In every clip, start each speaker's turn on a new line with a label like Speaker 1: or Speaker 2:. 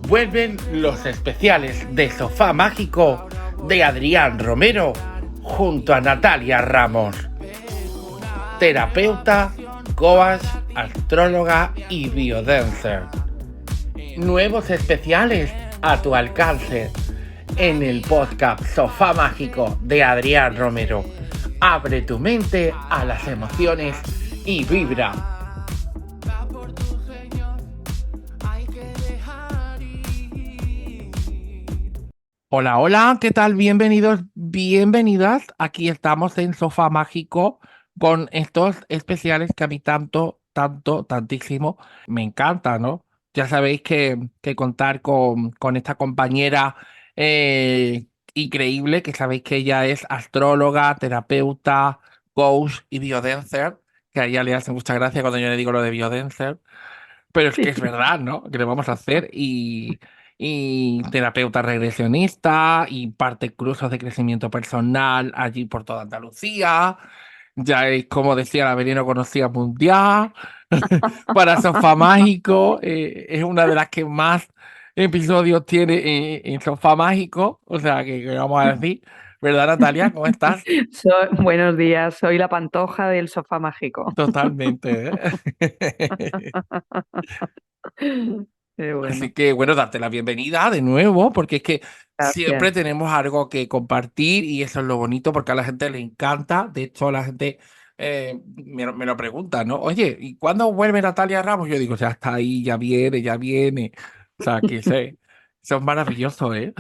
Speaker 1: Vuelven los especiales de Sofá Mágico de Adrián Romero junto a Natalia Ramos, terapeuta, coach, astróloga y biodancer. Nuevos especiales a tu alcance en el podcast Sofá Mágico de Adrián Romero. Abre tu mente a las emociones y vibra. Hola, hola, ¿qué tal? Bienvenidos, bienvenidas. Aquí estamos en Sofá Mágico con estos especiales que a mí tantísimo me encanta, ¿no? Ya sabéis que contar con esta compañera eh, increíble, que sabéis que ella es astróloga, terapeuta, coach y biodancer, que a ella le hace mucha gracia cuando yo le digo lo de biodancer. Pero es que es verdad, ¿no? Que lo vamos a hacer y terapeuta regresionista y parte cursos de crecimiento personal allí por toda Andalucía. Ya es como decía la Veneno Conocida Mundial. Para Sofá Mágico, es una de las que más episodios tiene en Sofá Mágico. O sea, que vamos a decir, ¿verdad, Natalia? ¿Cómo estás?
Speaker 2: Buenos días, soy la Pantoja del sofá mágico.
Speaker 1: Totalmente, ¿eh?
Speaker 2: Qué
Speaker 1: Así
Speaker 2: bueno,
Speaker 1: que bueno, darte la bienvenida de nuevo, porque es que siempre
Speaker 2: gracias.
Speaker 1: tenemos algo que compartir y eso es lo bonito porque a la gente le encanta. De hecho, la gente me lo pregunta, ¿no? Oye, ¿y cuándo vuelve Natalia Ramos? Yo digo, ya está ahí, ya viene, ya viene. O sea, que eso es maravilloso, ¿eh?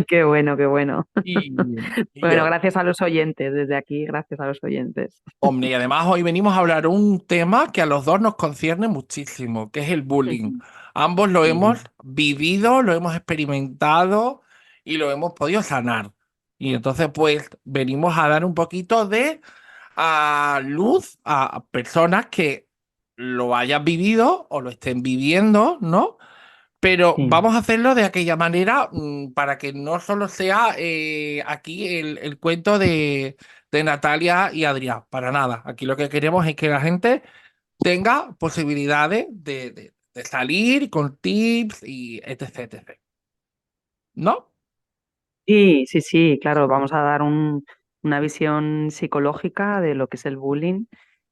Speaker 2: Qué bueno, qué bueno.
Speaker 1: Y, y
Speaker 2: Bueno,
Speaker 1: yo,
Speaker 2: gracias a los oyentes, desde aquí, gracias a los oyentes.
Speaker 1: hombre, y además hoy venimos a hablar un tema que a los dos nos concierne muchísimo, que es el bullying.
Speaker 2: Ujú,
Speaker 1: Ambos lo hemos
Speaker 2: ujú.
Speaker 1: vivido, lo hemos experimentado y lo hemos podido sanar. Y entonces, pues, venimos a dar un poquito de luz a personas que lo hayan vivido o lo estén viviendo, ¿no? Pero
Speaker 2: Sí.
Speaker 1: vamos a hacerlo de aquella manera para que no solo sea aquí el cuento de Natalia y Adrián, para nada. Aquí lo que queremos es que la gente tenga posibilidades de salir con tips y etc, etc. ¿No?
Speaker 2: Sí, sí, sí, claro, vamos a dar una visión psicológica de lo que es el bullying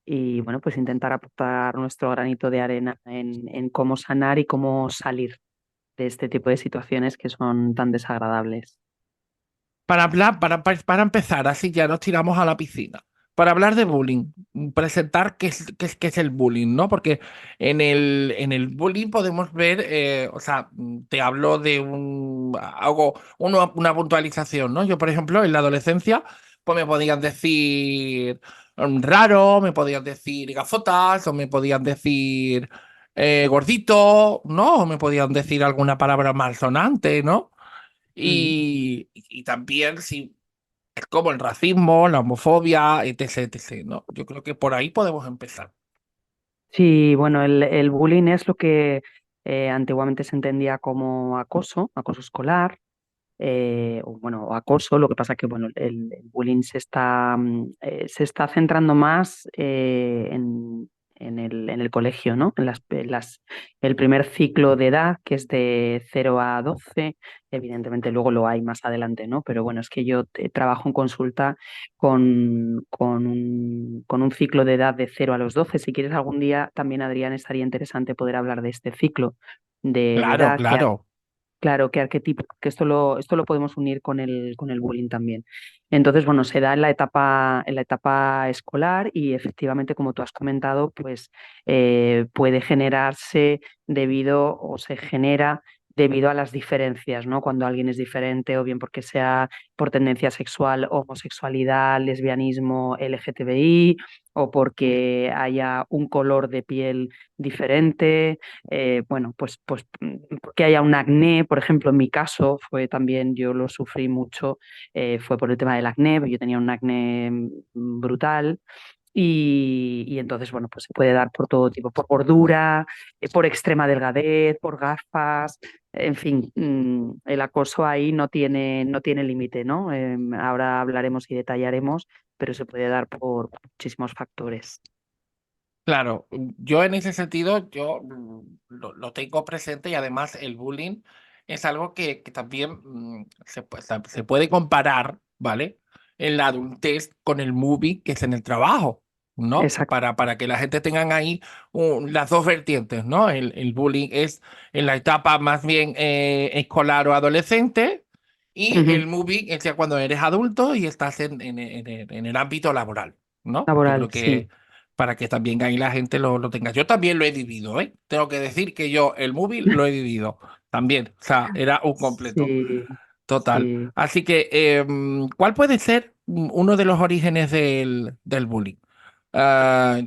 Speaker 2: y bueno, pues intentar aportar nuestro granito de arena en cómo sanar y cómo salir de este tipo de situaciones que son tan desagradables.
Speaker 1: Para hablar, para empezar, así ya nos tiramos a la piscina. Para hablar de bullying, presentar qué es el bullying, ¿no? Porque en el bullying podemos ver, o sea, te hablo de una puntualización, ¿no? Yo, por ejemplo, en la adolescencia, pues me podían decir raro, me podían decir gafotas, o me podían decir gordito, ¿no? O me podían decir alguna palabra malsonante, ¿no?
Speaker 2: Mm.
Speaker 1: Y también si es como el racismo, la homofobia, etc, etc, ¿no? Yo creo que por ahí podemos empezar.
Speaker 2: Sí, bueno, el bullying es lo que antiguamente se entendía como acoso, acoso escolar, o bueno, o acoso. Lo que pasa que bueno, el bullying se está centrando más en el colegio, ¿no? El primer ciclo de edad, que es de 0 a 12. Evidentemente luego lo hay más adelante, ¿no? Pero bueno, es que yo trabajo en consulta con un ciclo de edad de 0 a 12. Si quieres algún día también, Adrián, estaría interesante poder hablar de este ciclo de
Speaker 1: Claro,
Speaker 2: edad.
Speaker 1: claro.
Speaker 2: Claro, qué arquetipo, que esto lo podemos unir con el bullying también. Entonces, bueno, se da en la etapa escolar y efectivamente, como tú has comentado, pues puede generarse debido o se genera debido a las diferencias, ¿no? Cuando alguien es diferente, o bien porque sea por tendencia sexual, homosexualidad, lesbianismo, LGTBI, o porque haya un color de piel diferente, bueno, que haya un acné. Por ejemplo, en mi caso fue también, yo lo sufrí mucho, fue por el tema del acné. Yo tenía un acné brutal y entonces, bueno, pues se puede dar por todo tipo, por gordura, por extrema delgadez, por gafas, en fin, el acoso ahí no tiene límite, ¿no? Ahora hablaremos y detallaremos, pero se puede dar por muchísimos factores.
Speaker 1: Claro, yo en ese sentido, yo lo tengo presente y además el bullying es algo que también se puede comparar, ¿vale? En la adultez con el movie que es en el trabajo, ¿no?
Speaker 2: Exacto.
Speaker 1: Para que la gente tengan ahí las dos vertientes, ¿no? El bullying es en la etapa más bien escolar o adolescente y
Speaker 2: Ujú.
Speaker 1: el movie es ya cuando eres adulto y estás en el ámbito laboral, ¿no? Yo
Speaker 2: Laboral,
Speaker 1: creo
Speaker 2: sí,
Speaker 1: que para que también ahí la gente lo tenga. Yo también lo he vivido, ¿eh? Tengo que decir que yo el móvil lo he vivido también. O sea, era un completo,
Speaker 2: sí,
Speaker 1: total.
Speaker 2: sí.
Speaker 1: Así que, ¿cuál puede ser uno de los orígenes del bullying? Ah,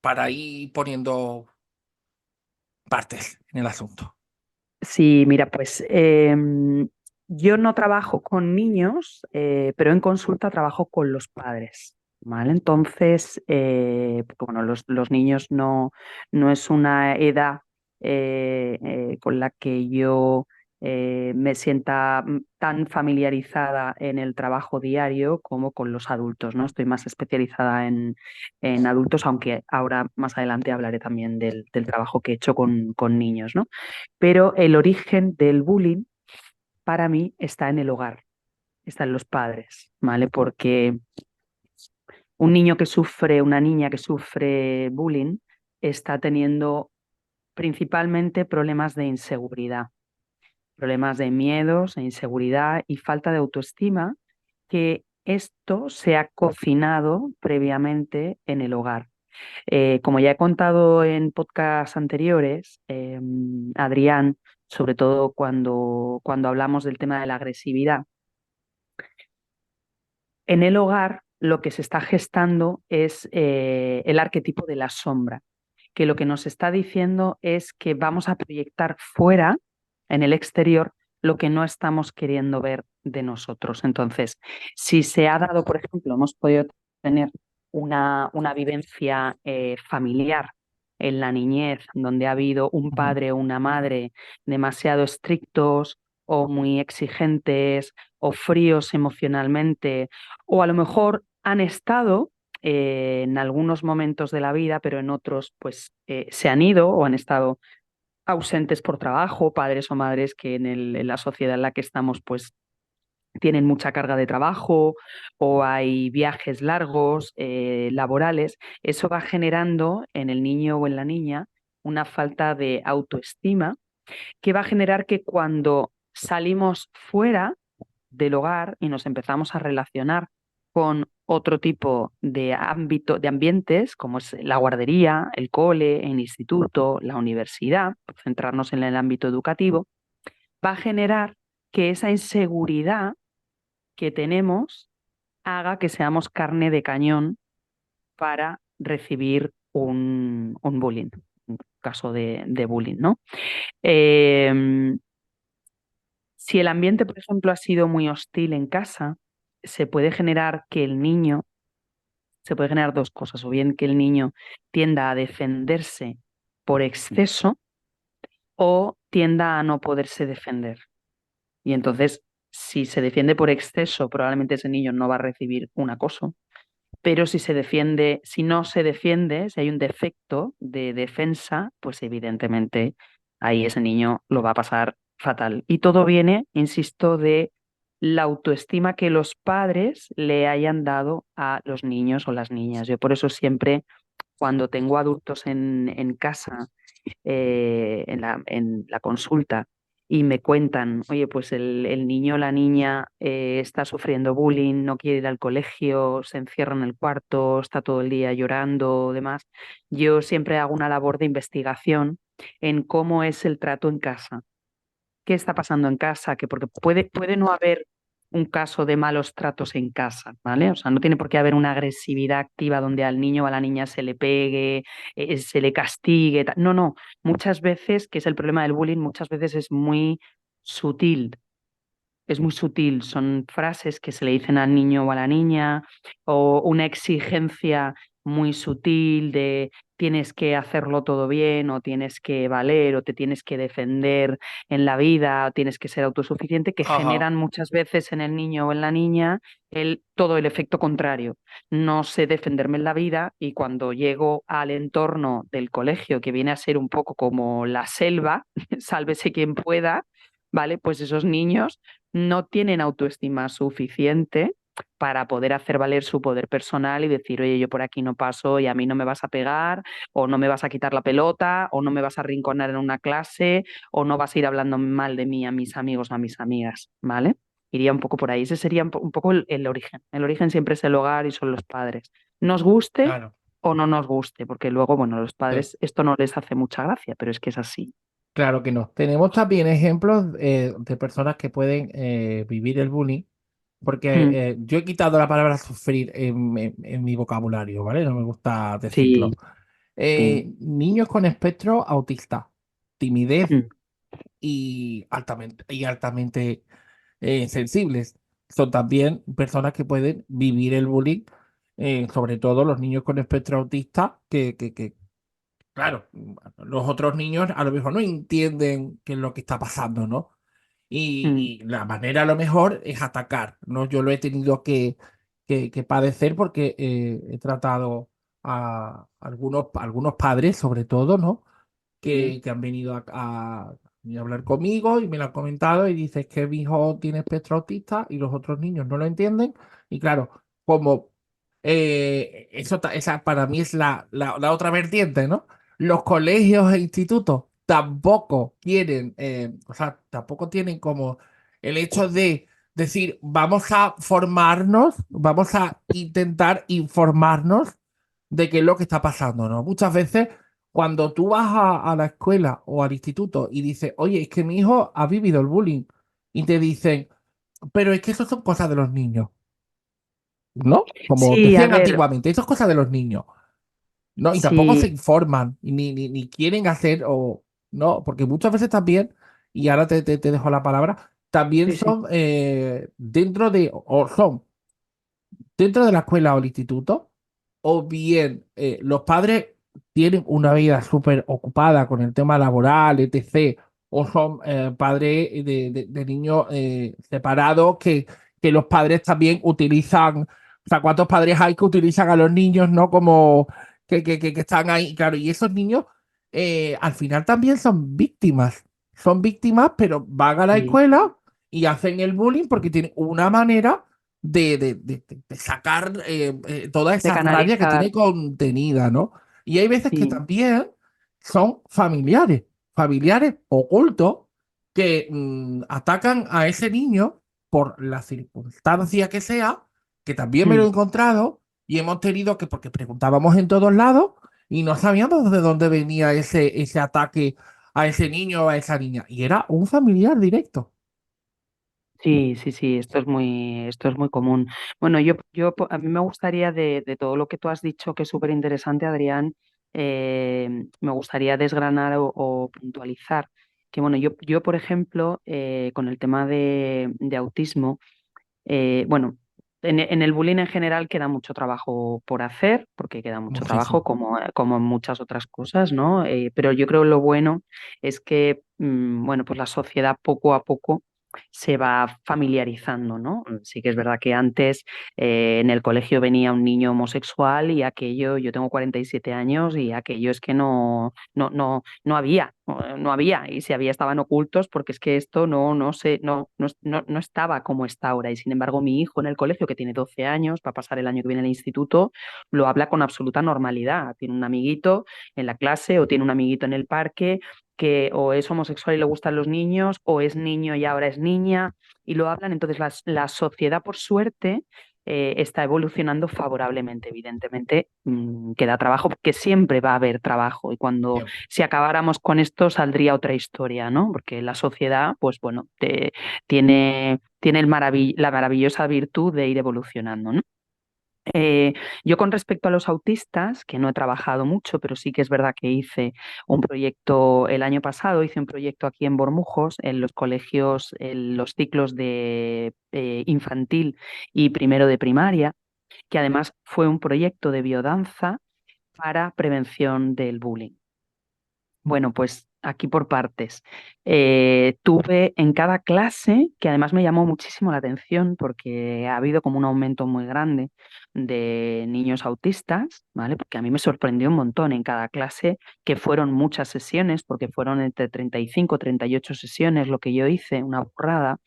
Speaker 1: para ir poniendo partes en el asunto.
Speaker 2: Sí, mira, pues yo no trabajo con niños, pero en consulta trabajo con los padres, ¿vale? Entonces, porque, bueno, los niños no es una edad con la que yo me sienta tan familiarizada en el trabajo diario como con los adultos, ¿no? Estoy más especializada en adultos, aunque ahora más adelante hablaré también del trabajo que he hecho con niños, ¿no? Pero el origen del bullying para mí está en el hogar, está en los padres, ¿vale? Porque un niño que sufre, una niña que sufre bullying está teniendo principalmente problemas de inseguridad, problemas de miedos, e inseguridad y falta de autoestima, que esto se ha cocinado previamente en el hogar. Como ya he contado en podcasts anteriores, Adrián, sobre todo cuando hablamos del tema de la agresividad, en el hogar lo que se está gestando es el arquetipo de la sombra, que lo que nos está diciendo es que vamos a proyectar fuera, en el exterior, lo que no estamos queriendo ver de nosotros. Entonces, si se ha dado, por ejemplo, hemos podido tener una vivencia familiar en la niñez, donde ha habido un
Speaker 1: Ujú.
Speaker 2: padre o una madre demasiado estrictos o muy exigentes o fríos emocionalmente, o a lo mejor han estado en algunos momentos de la vida, pero en otros pues se han ido o han estado ausentes por trabajo, padres o madres que en la sociedad en la que estamos pues tienen mucha carga de trabajo o hay viajes largos, laborales. Eso va generando en el niño o en la niña una falta de autoestima que va a generar que cuando salimos fuera del hogar y nos empezamos a relacionar con otro tipo de ámbito, de ambientes, como es la guardería, el cole, el instituto, la universidad, por centrarnos en el ámbito educativo, va a generar que esa inseguridad que tenemos haga que seamos carne de cañón para recibir un bullying, un caso de bullying, ¿no? Eh, Si el ambiente, por ejemplo, ha sido muy hostil en casa, se puede generar que el niño, se puede generar dos cosas, o bien que el niño tienda a defenderse por exceso o tienda a no poderse defender. Y entonces, si se defiende por exceso, probablemente ese niño no va a recibir un acoso, pero si se defiende, si no se defiende, si hay un defecto de defensa, pues evidentemente ahí ese niño lo va a pasar fatal. Y todo viene, insisto, de la autoestima que los padres le hayan dado a los niños o las niñas. Yo por eso siempre, cuando tengo adultos en casa, en la consulta, y me cuentan, oye, pues el niño o la niña está sufriendo bullying, no quiere ir al colegio, se encierra en el cuarto, está todo el día llorando, demás. Yo siempre hago una labor de investigación en cómo es el trato en casa, qué está pasando en casa, que porque puede no haber un caso de malos tratos en casa, ¿vale? O sea, no tiene por qué haber una agresividad activa donde al niño o a la niña se le pegue, se le castigue. No, no. Muchas veces, que es el problema del bullying, muchas veces es muy sutil. Es muy sutil, son frases que se le dicen al niño o a la niña, o una exigencia muy sutil tienes que hacerlo todo bien o tienes que valer o te tienes que defender en la vida o tienes que ser autosuficiente, que
Speaker 1: Ajá.
Speaker 2: generan muchas veces en el niño o en la niña todo el efecto contrario. No sé defenderme en la vida y cuando llego al entorno del colegio, que viene a ser un poco como la selva, sálvese quien pueda, ¿vale? Pues esos niños no tienen autoestima suficiente para poder hacer valer su poder personal y decir, oye, yo por aquí no paso y a mí no me vas a pegar, o no me vas a quitar la pelota, o no me vas a arrinconar en una clase, o no vas a ir hablando mal de mí a mis amigos o a mis amigas, ¿vale? Iría un poco por ahí. Ese sería un poco el origen. El origen siempre es el hogar y son los padres. Nos guste
Speaker 1: Claro,
Speaker 2: o no nos guste, porque luego, bueno, los
Speaker 1: sí,
Speaker 2: padres esto no les hace mucha gracia, pero es que es así.
Speaker 1: claro que no. Tenemos también ejemplos de personas que pueden vivir el bullying, porque
Speaker 2: Mm,
Speaker 1: yo he quitado la palabra sufrir en mi vocabulario, ¿vale? No me gusta
Speaker 2: sí,
Speaker 1: decirlo.
Speaker 2: sí.
Speaker 1: Niños con espectro autista, timidez
Speaker 2: Mm,
Speaker 1: y altamente sensibles. Son también personas que pueden vivir el bullying, sobre todo los niños con espectro autista, que, claro, los otros niños a lo mejor no entienden qué es lo que está pasando, ¿no?
Speaker 2: mm,
Speaker 1: Y la manera a lo mejor es atacar, ¿no? Yo lo he tenido que padecer porque he tratado a algunos padres, sobre todo, ¿no?
Speaker 2: sí,
Speaker 1: Que han venido a hablar conmigo y me lo han comentado y dices que mi hijo tiene espectro autista y los otros niños no lo entienden. Y claro, como esa para mí es la otra vertiente, ¿no? Los colegios e institutos tampoco quieren, o sea, tampoco tienen como el hecho de decir, vamos a formarnos, vamos a intentar informarnos de qué es lo que está pasando, ¿no? Muchas veces cuando tú vas a la escuela o al instituto y dices, oye, es que mi hijo ha vivido el bullying, y te dicen, pero es que eso son cosas de los niños, ¿no? Como
Speaker 2: sí, a
Speaker 1: decían
Speaker 2: ver,
Speaker 1: antiguamente, eso es cosa de los niños, ¿no? Y tampoco se
Speaker 2: sí,
Speaker 1: informan, ni quieren hacer, o, ¿no? Porque muchas veces también, y ahora te dejo la palabra, también
Speaker 2: sí, sí,
Speaker 1: son o son dentro de la escuela o el instituto, o bien los padres tienen una vida súper ocupada con el tema laboral, etc., o son padres de niños separados que los padres también utilizan, o sea, ¿cuántos padres hay que utilizan a los niños, ¿no? Como que están ahí, claro, y esos niños al final también son víctimas, pero van a la
Speaker 2: sí,
Speaker 1: escuela y hacen el bullying porque tienen una manera de sacar toda
Speaker 2: de
Speaker 1: esa rabia que
Speaker 2: canalizar,
Speaker 1: tiene contenida, ¿no? Y hay veces que
Speaker 2: sí,
Speaker 1: también son familiares ocultos que atacan a ese niño por la circunstancia que sea, que también me lo he
Speaker 2: mm,
Speaker 1: encontrado y hemos tenido que, porque preguntábamos en todos lados y no sabíamos de dónde venía ese ataque a ese niño o a esa niña. Y era un familiar directo.
Speaker 2: sí, sí, sí, esto es muy común. Bueno, a mí me gustaría de todo lo que tú has dicho, que es súper interesante, Adrián, me gustaría desgranar o puntualizar que, bueno, yo por ejemplo, con el tema de autismo, bueno, en el bullying en general queda mucho trabajo por hacer, porque queda mucho trabajo
Speaker 1: Muchísimo.
Speaker 2: como en muchas otras cosas, ¿no? Pero yo creo lo bueno es que, bueno, pues la sociedad poco a poco se va familiarizando, ¿no? Sí que es verdad que antes en el colegio venía un niño homosexual y aquello, yo tengo 47 años y aquello es que no había, no había, y si había estaban ocultos porque es que esto no estaba como está ahora. Y sin embargo, mi hijo en el colegio, que tiene 12 años, va a pasar el año que viene en el instituto, lo habla con absoluta normalidad. Tiene un amiguito en la clase o tiene un amiguito en el parque que o es homosexual y le gustan los niños, o es niño y ahora es niña, y lo hablan. Entonces, la sociedad, por suerte, está evolucionando favorablemente. Evidentemente, queda trabajo, porque siempre va a haber trabajo. Y cuando
Speaker 1: Siempre.
Speaker 2: si acabáramos con esto, saldría otra historia, ¿no? Porque la sociedad, pues bueno, tiene la maravillosa virtud de ir evolucionando, ¿no? Eh, yo con respecto a los autistas, que no he trabajado mucho, pero sí que es verdad que hice un proyecto el año pasado, hice un proyecto aquí en Bormujos, en los colegios, en los ciclos de infantil y primero de primaria, que además fue un proyecto de biodanza para prevención del bullying. Bueno, pues aquí por partes. Tuve en cada clase, que además me llamó muchísimo la atención porque ha habido como un aumento muy grande de niños autistas, ¿vale? Porque a mí me sorprendió un montón en cada clase, que fueron muchas sesiones, porque fueron entre 35 38 sesiones lo que yo hice, una burrada.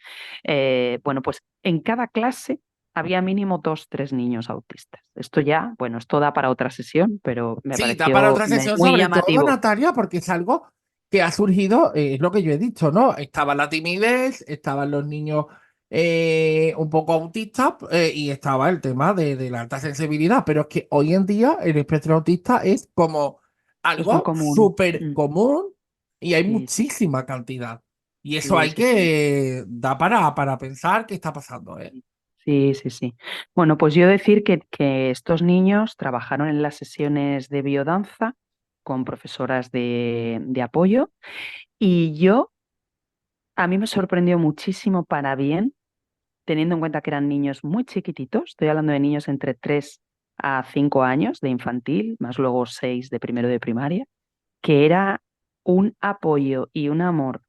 Speaker 2: Bueno, pues en cada clase había mínimo dos, tres niños autistas. Esto ya, bueno, esto da para otra sesión, pero me
Speaker 1: Sí, da para
Speaker 2: pareció
Speaker 1: otra sesión,
Speaker 2: muy
Speaker 1: sobre todo,
Speaker 2: llamativo.
Speaker 1: Natalia, porque es algo que ha surgido, es lo que yo he dicho, ¿no? Estaba la timidez, estaban los niños un poco autistas y estaba el tema de la alta sensibilidad, pero es que hoy en día el espectro autista es como
Speaker 2: Es muy
Speaker 1: algo
Speaker 2: común.
Speaker 1: súper
Speaker 2: Mm,
Speaker 1: común y hay
Speaker 2: sí,
Speaker 1: muchísima cantidad. Y eso
Speaker 2: sí,
Speaker 1: hay
Speaker 2: sí, sí,
Speaker 1: que dar para pensar qué está pasando, ¿eh?
Speaker 2: sí, sí, sí, sí. Bueno, pues yo decir que estos niños trabajaron en las sesiones de biodanza con profesoras de apoyo y a mí me sorprendió muchísimo para bien, teniendo en cuenta que eran niños muy chiquititos, estoy hablando de niños entre 3 a 5 años de infantil, más luego 6 de primero de primaria, que era un apoyo y un amor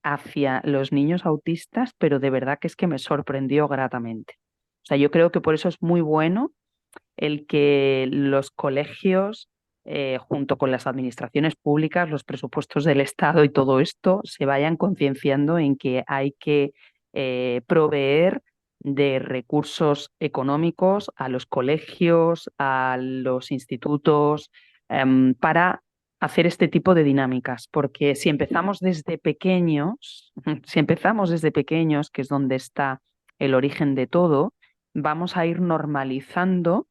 Speaker 2: hacia los niños autistas, pero de verdad que es que me sorprendió gratamente. O sea, yo creo que por eso es muy bueno el que los colegios, junto con las administraciones públicas, los presupuestos del Estado y todo esto, se vayan concienciando en que hay que proveer de recursos económicos a los colegios, a los institutos, para hacer este tipo de dinámicas, porque si empezamos desde pequeños, si empezamos desde pequeños, que es donde está el origen de todo, vamos a ir normalizando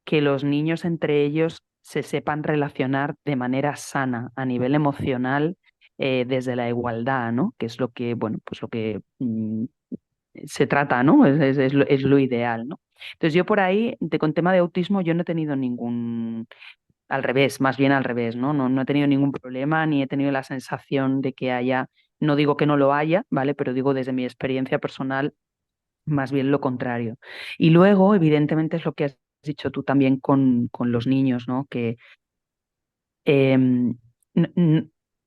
Speaker 2: que los niños entre ellos se sepan relacionar de manera sana a nivel emocional, desde la igualdad, ¿no? Que es lo que, bueno, pues lo que se trata, ¿no? Es lo ideal, ¿no? Entonces yo por ahí, con tema de autismo, yo no he tenido ningún, al revés, más bien al revés, ¿no? No he tenido ningún problema ni he tenido la sensación de que haya, no digo que no lo haya, ¿vale? Pero digo desde mi experiencia personal, más bien lo contrario. Y luego, evidentemente, es lo que has dicho tú también con los niños, ¿no? Que em,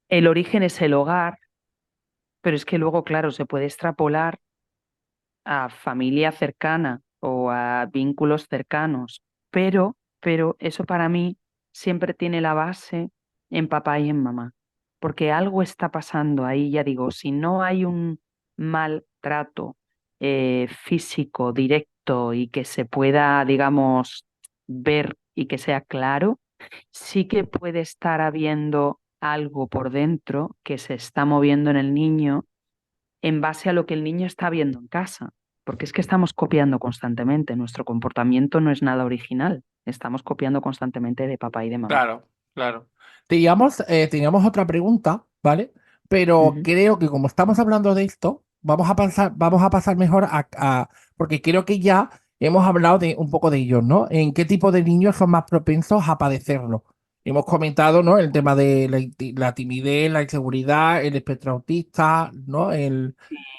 Speaker 2: el origen es el hogar, pero es que luego, claro, se puede extrapolar a familia cercana o a vínculos cercanos, pero eso para mí siempre tiene la base en papá y en mamá, porque algo está pasando ahí, ya digo, si no hay un maltrato físico directo y que se pueda, digamos, ver y que sea claro, sí que puede estar habiendo algo por dentro que se está moviendo en el niño en base a lo que el niño está viendo en casa, porque es que estamos copiando constantemente, nuestro comportamiento no es nada original, estamos copiando constantemente de papá y de mamá.
Speaker 1: Claro, claro. Teníamos otra pregunta, ¿vale? Pero
Speaker 2: Ujú.
Speaker 1: creo que como estamos hablando de esto, vamos a pasar mejor porque creo que ya hemos hablado de un poco de ellos, ¿no? En qué tipo de niños son más propensos a padecerlo. Hemos comentado, ¿no? El tema de la timidez, la inseguridad, el espectro autista, ¿no?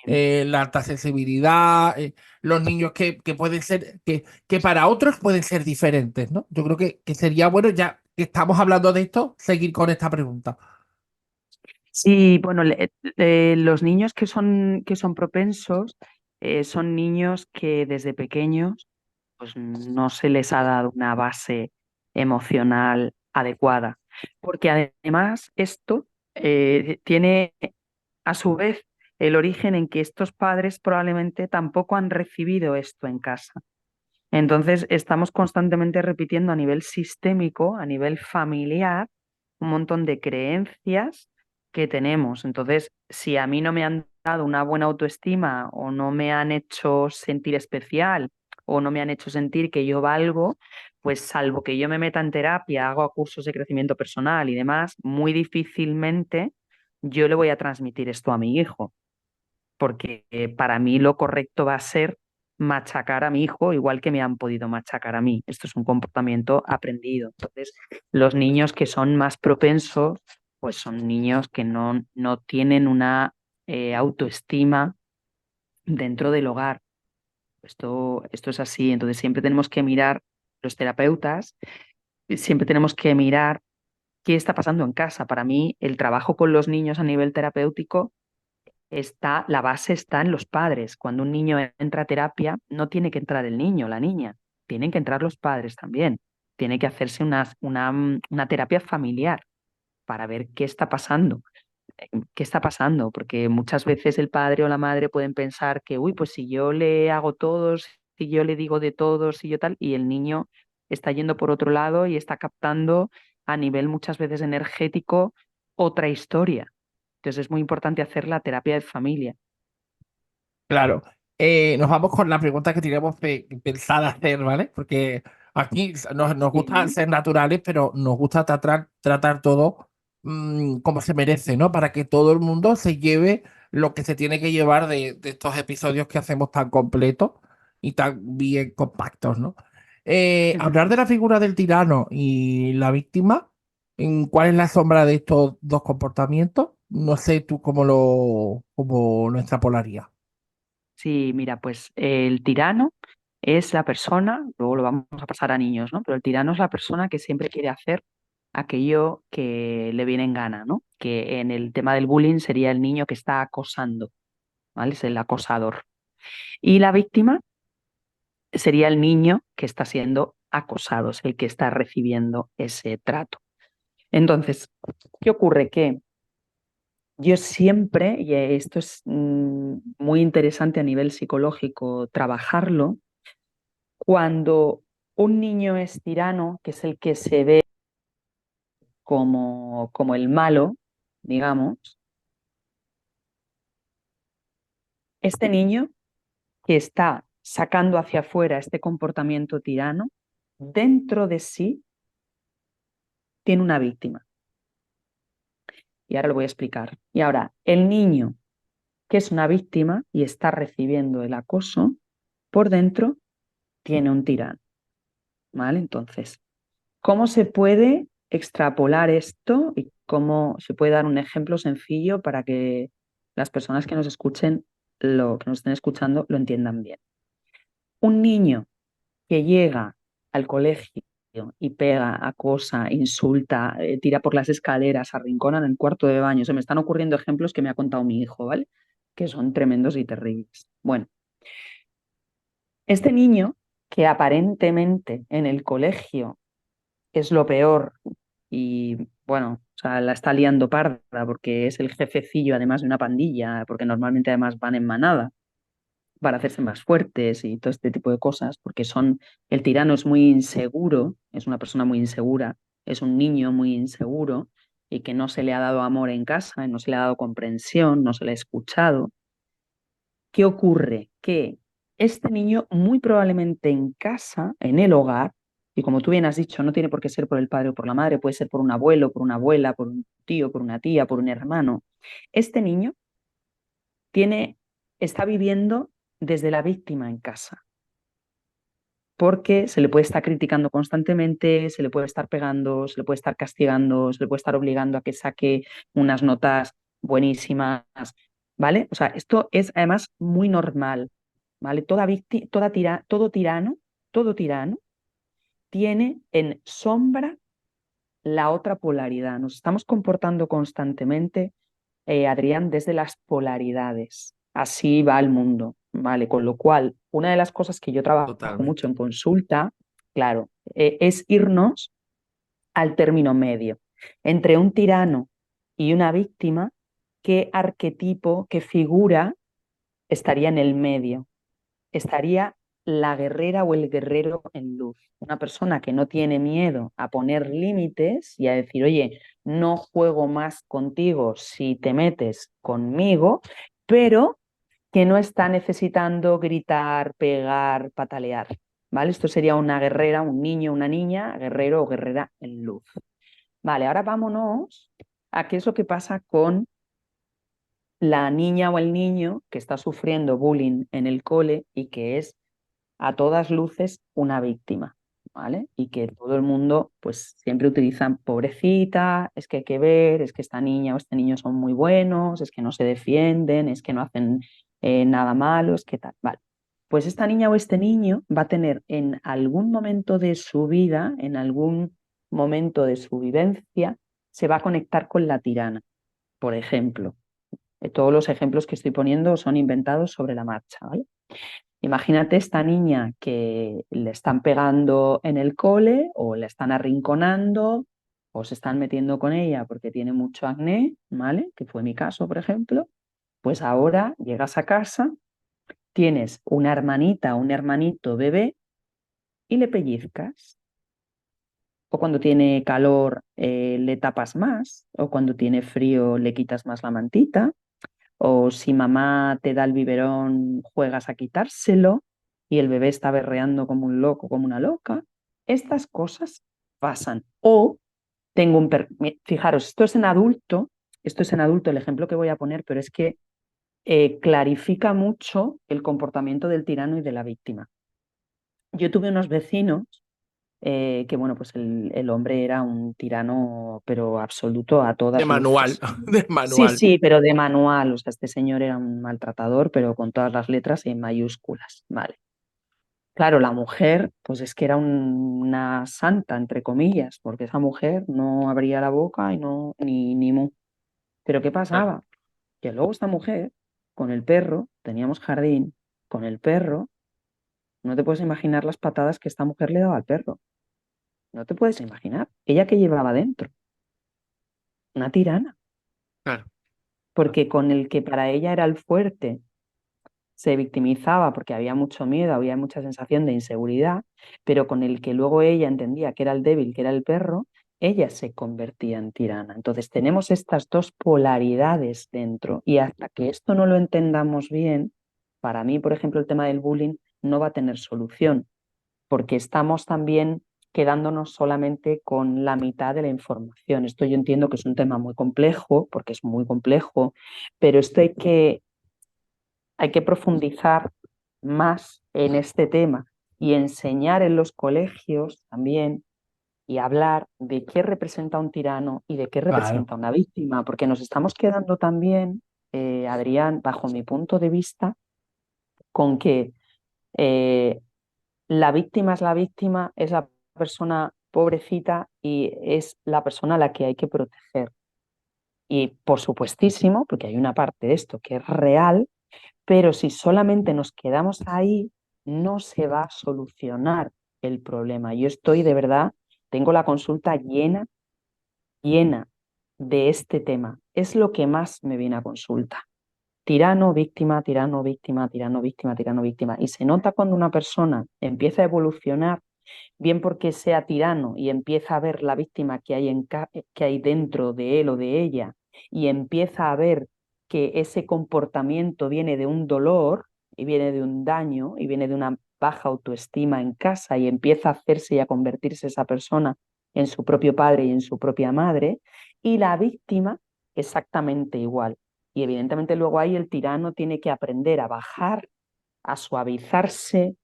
Speaker 1: La alta sensibilidad, los niños que pueden ser, que para otros pueden ser diferentes, ¿no? Yo creo que sería bueno, ya que estamos hablando de esto, seguir con esta pregunta.
Speaker 2: Sí, bueno, los niños que son propensos son niños que desde pequeños pues no se les ha dado una base emocional adecuada, porque además esto tiene a su vez el origen en que estos padres probablemente tampoco han recibido esto en casa. Entonces, estamos constantemente repitiendo a nivel sistémico, a nivel familiar, un montón de creencias que tenemos. Entonces, si a mí no me han dado una buena autoestima o no me han hecho sentir especial o no me han hecho sentir que yo valgo, pues salvo que yo me meta en terapia, hago cursos de crecimiento personal y demás, muy difícilmente yo le voy a transmitir esto a mi hijo, porque para mí lo correcto va a ser machacar a mi hijo igual que me han podido machacar a mí. Esto es un comportamiento aprendido. Entonces, los niños que son más propensos, pues son niños que no tienen una autoestima dentro del hogar. Esto es así. Entonces, siempre tenemos que mirar los terapeutas siempre tenemos que mirar qué está pasando en casa. Para mí, el trabajo con los niños a nivel terapéutico la base está en los padres. Cuando un niño entra a terapia, no tiene que entrar el niño, la niña, tienen que entrar los padres también. Tiene que hacerse una terapia familiar para ver qué está pasando. ¿Qué está pasando? Porque muchas veces el padre o la madre pueden pensar que, uy, pues si yo le hago todo, si yo le digo de todo, si yo tal, y el niño está yendo por otro lado y está captando a nivel muchas veces energético otra historia. Entonces es muy importante hacer la terapia de familia.
Speaker 1: Claro. Nos vamos con la pregunta que teníamos pensada hacer, ¿vale? Porque aquí nos gusta
Speaker 2: Sí.
Speaker 1: ser naturales, pero nos gusta tratar todo como se merece, ¿no? Para que todo el mundo se lleve lo que se tiene que llevar de estos episodios que hacemos tan completos y tan bien compactos, ¿no? Hablar de la figura del tirano y la víctima, ¿cuál es la sombra de estos dos comportamientos? No sé tú cómo lo extrapolarías.
Speaker 2: Sí, mira, pues el tirano es la persona, luego lo vamos a pasar a niños, ¿no? Pero el tirano es la persona que siempre quiere hacer aquello que le viene en gana, ¿no? Que en el tema del bullying sería el niño que está acosando, ¿vale? Es el acosador. Y la víctima sería el niño que está siendo acosado, es el que está recibiendo ese trato. Entonces, ¿qué ocurre? Que yo siempre, y esto es muy interesante a nivel psicológico trabajarlo, cuando un niño es tirano, que es el que se ve como el malo, digamos, este niño que está sacando hacia afuera este comportamiento tirano, dentro de sí tiene una víctima. Y ahora lo voy a explicar. Y ahora, el niño que es una víctima y está recibiendo el acoso, por dentro tiene un tirano, ¿vale? Entonces, ¿cómo se puede extrapolar esto y cómo se puede dar un ejemplo sencillo para que las personas que nos escuchen, lo que nos estén escuchando, lo entiendan bien? Un niño que llega al colegio y pega, acosa, insulta, tira por las escaleras, arrincona en el cuarto de baño. Se me están ocurriendo ejemplos que me ha contado mi hijo, ¿vale? Que son tremendos y terribles. Bueno, este niño que aparentemente en el colegio es lo peor y bueno, o sea, la está liando parda porque es el jefecillo además de una pandilla, porque normalmente además van en manada para hacerse más fuertes y todo este tipo de cosas, porque el tirano es muy inseguro, es una persona muy insegura, es un niño muy inseguro y que no se le ha dado amor en casa, no se le ha dado comprensión, no se le ha escuchado. ¿Qué ocurre? Que este niño muy probablemente en casa, en el hogar, y como tú bien has dicho, no tiene por qué ser por el padre o por la madre, puede ser por un abuelo, por una abuela, por un tío, por una tía, por un hermano. Este niño tiene, está viviendo desde la víctima en casa, porque se le puede estar criticando constantemente, se le puede estar pegando, se le puede estar castigando, se le puede estar obligando a que saque unas notas buenísimas, ¿vale? O sea, esto es además muy normal, ¿vale? Todo tirano tiene en sombra la otra polaridad. Nos estamos comportando constantemente, Adrián, desde las polaridades. Así va el mundo, ¿vale? Con lo cual, una de las cosas que yo trabajo mucho
Speaker 1: Totalmente.
Speaker 2: en consulta, claro, es irnos al término medio. Entre un tirano y una víctima, ¿qué arquetipo, qué figura estaría en el medio? Estaría la guerrera o el guerrero en luz. Una persona que no tiene miedo a poner límites y a decir, oye, no juego más contigo si te metes conmigo, pero que no está necesitando gritar, pegar, patalear. ¿Vale? Esto sería una guerrera, un niño, una niña, guerrero o guerrera en luz. Vale, ahora vámonos a qué es lo que pasa con la niña o el niño que está sufriendo bullying en el cole y que es a todas luces una víctima, ¿vale? Y que todo el mundo pues siempre utilizan pobrecita, es que hay que ver, es que esta niña o este niño son muy buenos, es que no se defienden, es que no hacen nada malo, es que tal, vale. Pues esta niña o este niño va a tener en algún momento de su vida, en algún momento de su vivencia se va a conectar con la tirana, por ejemplo. Todos los ejemplos que estoy poniendo son inventados sobre la marcha, ¿vale? Imagínate esta niña que le están pegando en el cole o le están arrinconando o se están metiendo con ella porque tiene mucho acné, ¿vale? Que fue mi caso, por ejemplo. Pues ahora llegas a casa, tienes una hermanita o un hermanito bebé y le pellizcas. O cuando tiene calor le tapas más, o cuando tiene frío le quitas más la mantita, o si mamá te da el biberón juegas a quitárselo y el bebé está berreando como un loco, como una loca. Estas cosas pasan. O tengo un perro, fijaros, esto es en adulto el ejemplo que voy a poner, pero es que clarifica mucho el comportamiento del tirano y de la víctima. Yo tuve unos vecinos que bueno, pues el hombre era un tirano, pero absoluto a
Speaker 1: De
Speaker 2: todas
Speaker 1: manual,
Speaker 2: luces.
Speaker 1: de
Speaker 2: Sí,
Speaker 1: manual.
Speaker 2: sí, pero de manual. O sea, este señor era un maltratador, pero con todas las letras en mayúsculas. Vale. Claro, la mujer, pues es que era una santa, entre comillas, porque esa mujer no abría la boca y no, ni mu. Pero ¿qué
Speaker 1: Claro,
Speaker 2: pasaba? Que luego esta mujer, con el perro, teníamos jardín, con el perro, no te puedes imaginar las patadas que esta mujer le daba al perro. No te puedes imaginar. Ella que llevaba dentro, una tirana,
Speaker 1: claro.
Speaker 2: porque con el que para ella era el fuerte, se victimizaba porque había mucho miedo, había mucha sensación de inseguridad, pero con el que luego ella entendía que era el débil, que era el perro, ella se convertía en tirana. Entonces tenemos estas dos polaridades dentro y hasta que esto no lo entendamos bien, para mí, por ejemplo, el tema del bullying no va a tener solución, porque estamos también quedándonos solamente con la mitad de la información. Esto yo entiendo que es un tema muy complejo, porque es muy complejo, pero esto hay que profundizar más en este tema y enseñar en los colegios también y hablar de qué representa un tirano y de qué
Speaker 1: Claro.
Speaker 2: representa una víctima, porque nos estamos quedando también, Adrián, bajo mi punto de vista, con que eh, la víctima es la víctima, es la persona pobrecita y es la persona a la que hay que proteger. Y por supuestísimo, porque hay una parte de esto que es real, pero si solamente nos quedamos ahí, no se va a solucionar el problema. Yo estoy de verdad, tengo la consulta llena, llena de este tema. Es lo que más me viene a consulta. Tirano, víctima, tirano, víctima, tirano, víctima, tirano, víctima. Y se nota cuando una persona empieza a evolucionar, bien porque sea tirano y empieza a ver la víctima que hay dentro de él o de ella y empieza a ver que ese comportamiento viene de un dolor y viene de un daño y viene de una baja autoestima en casa y empieza a hacerse y a convertirse esa persona en su propio padre y en su propia madre, y la víctima exactamente igual. Y evidentemente luego ahí el tirano tiene que aprender a bajar, a suavizarse,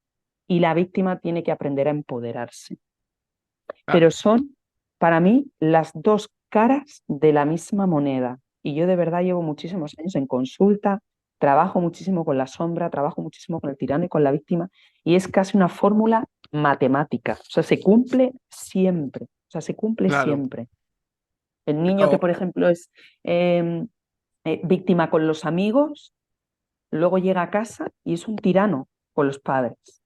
Speaker 2: y la víctima tiene que aprender a empoderarse.
Speaker 1: Claro.
Speaker 2: Pero son, para mí, las dos caras de la misma moneda. Y yo de verdad llevo muchísimos años en consulta, trabajo muchísimo con la sombra, trabajo muchísimo con el tirano y con la víctima, y es casi una fórmula matemática. O sea, se cumple siempre. O sea, se cumple
Speaker 1: Claro.
Speaker 2: siempre. El niño que,
Speaker 1: Pero,
Speaker 2: por ejemplo, es víctima con los amigos, luego llega a casa y es un tirano con los padres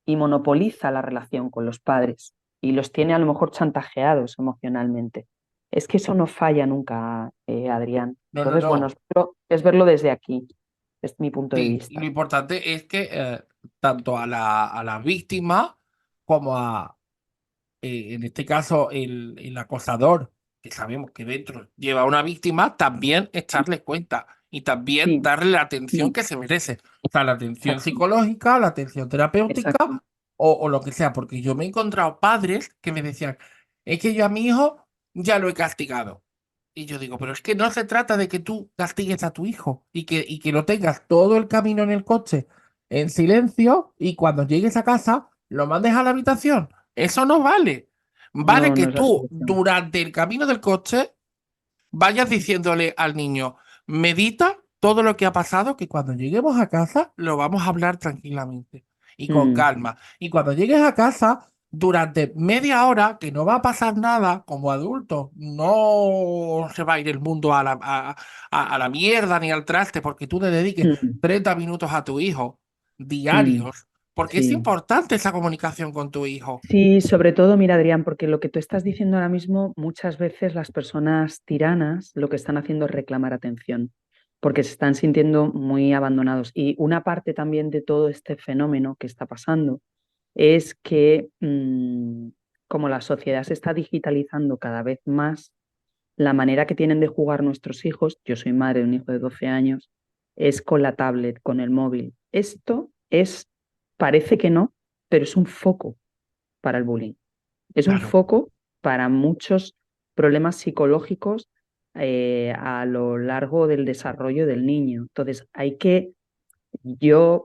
Speaker 2: y monopoliza la relación con los padres y los tiene a lo mejor chantajeados emocionalmente. Es que eso no falla nunca, Adrián.
Speaker 1: no, no,
Speaker 2: Entonces, bueno,
Speaker 1: no.
Speaker 2: es verlo desde aquí, es mi punto de
Speaker 1: Sí, y
Speaker 2: vista.
Speaker 1: lo importante es que tanto a la víctima como en este caso, el acosador, que sabemos que dentro lleva a una víctima, también echarle cuenta y también
Speaker 2: Sí,
Speaker 1: darle la atención
Speaker 2: sí,
Speaker 1: que se merece. O sea, la atención
Speaker 2: exacto,
Speaker 1: psicológica, la atención
Speaker 2: exacto.
Speaker 1: terapéutica o lo que sea, porque yo me he encontrado padres que me decían, es que yo a mi hijo ya lo he castigado. Y yo digo, pero es que no se trata de que tú castigues a tu hijo y que lo tengas todo el camino en el coche en silencio y cuando llegues a casa lo mandes a la habitación. Eso no vale. Vale
Speaker 2: No,
Speaker 1: que
Speaker 2: no es la
Speaker 1: tú
Speaker 2: solución.
Speaker 1: durante el camino del coche vayas diciéndole al niño, medita todo lo que ha pasado, que cuando lleguemos a casa lo vamos a hablar tranquilamente y con
Speaker 2: Mm,
Speaker 1: calma. Y cuando llegues a casa durante media hora, que no va a pasar nada como adulto. No se va a ir el mundo a la mierda ni al traste porque tú le dediques
Speaker 2: Mm,
Speaker 1: 30 minutos a tu hijo
Speaker 2: mm,
Speaker 1: diarios, porque es
Speaker 2: sí.
Speaker 1: importante esa comunicación con tu hijo.
Speaker 2: Sí, sobre todo, mira, Adrián, porque lo que tú estás diciendo ahora mismo, muchas veces las personas tiranas lo que están haciendo es reclamar atención, porque se están sintiendo muy abandonados. Y una parte también de todo este fenómeno que está pasando es que, como la sociedad se está digitalizando cada vez más, la manera que tienen de jugar nuestros hijos, yo soy madre de un hijo de 12 años, es con la tablet, con el móvil. Esto es, parece que no, pero es un foco para el bullying. Es un
Speaker 1: Claro.
Speaker 2: foco para muchos problemas psicológicos a lo largo del desarrollo del niño. Entonces,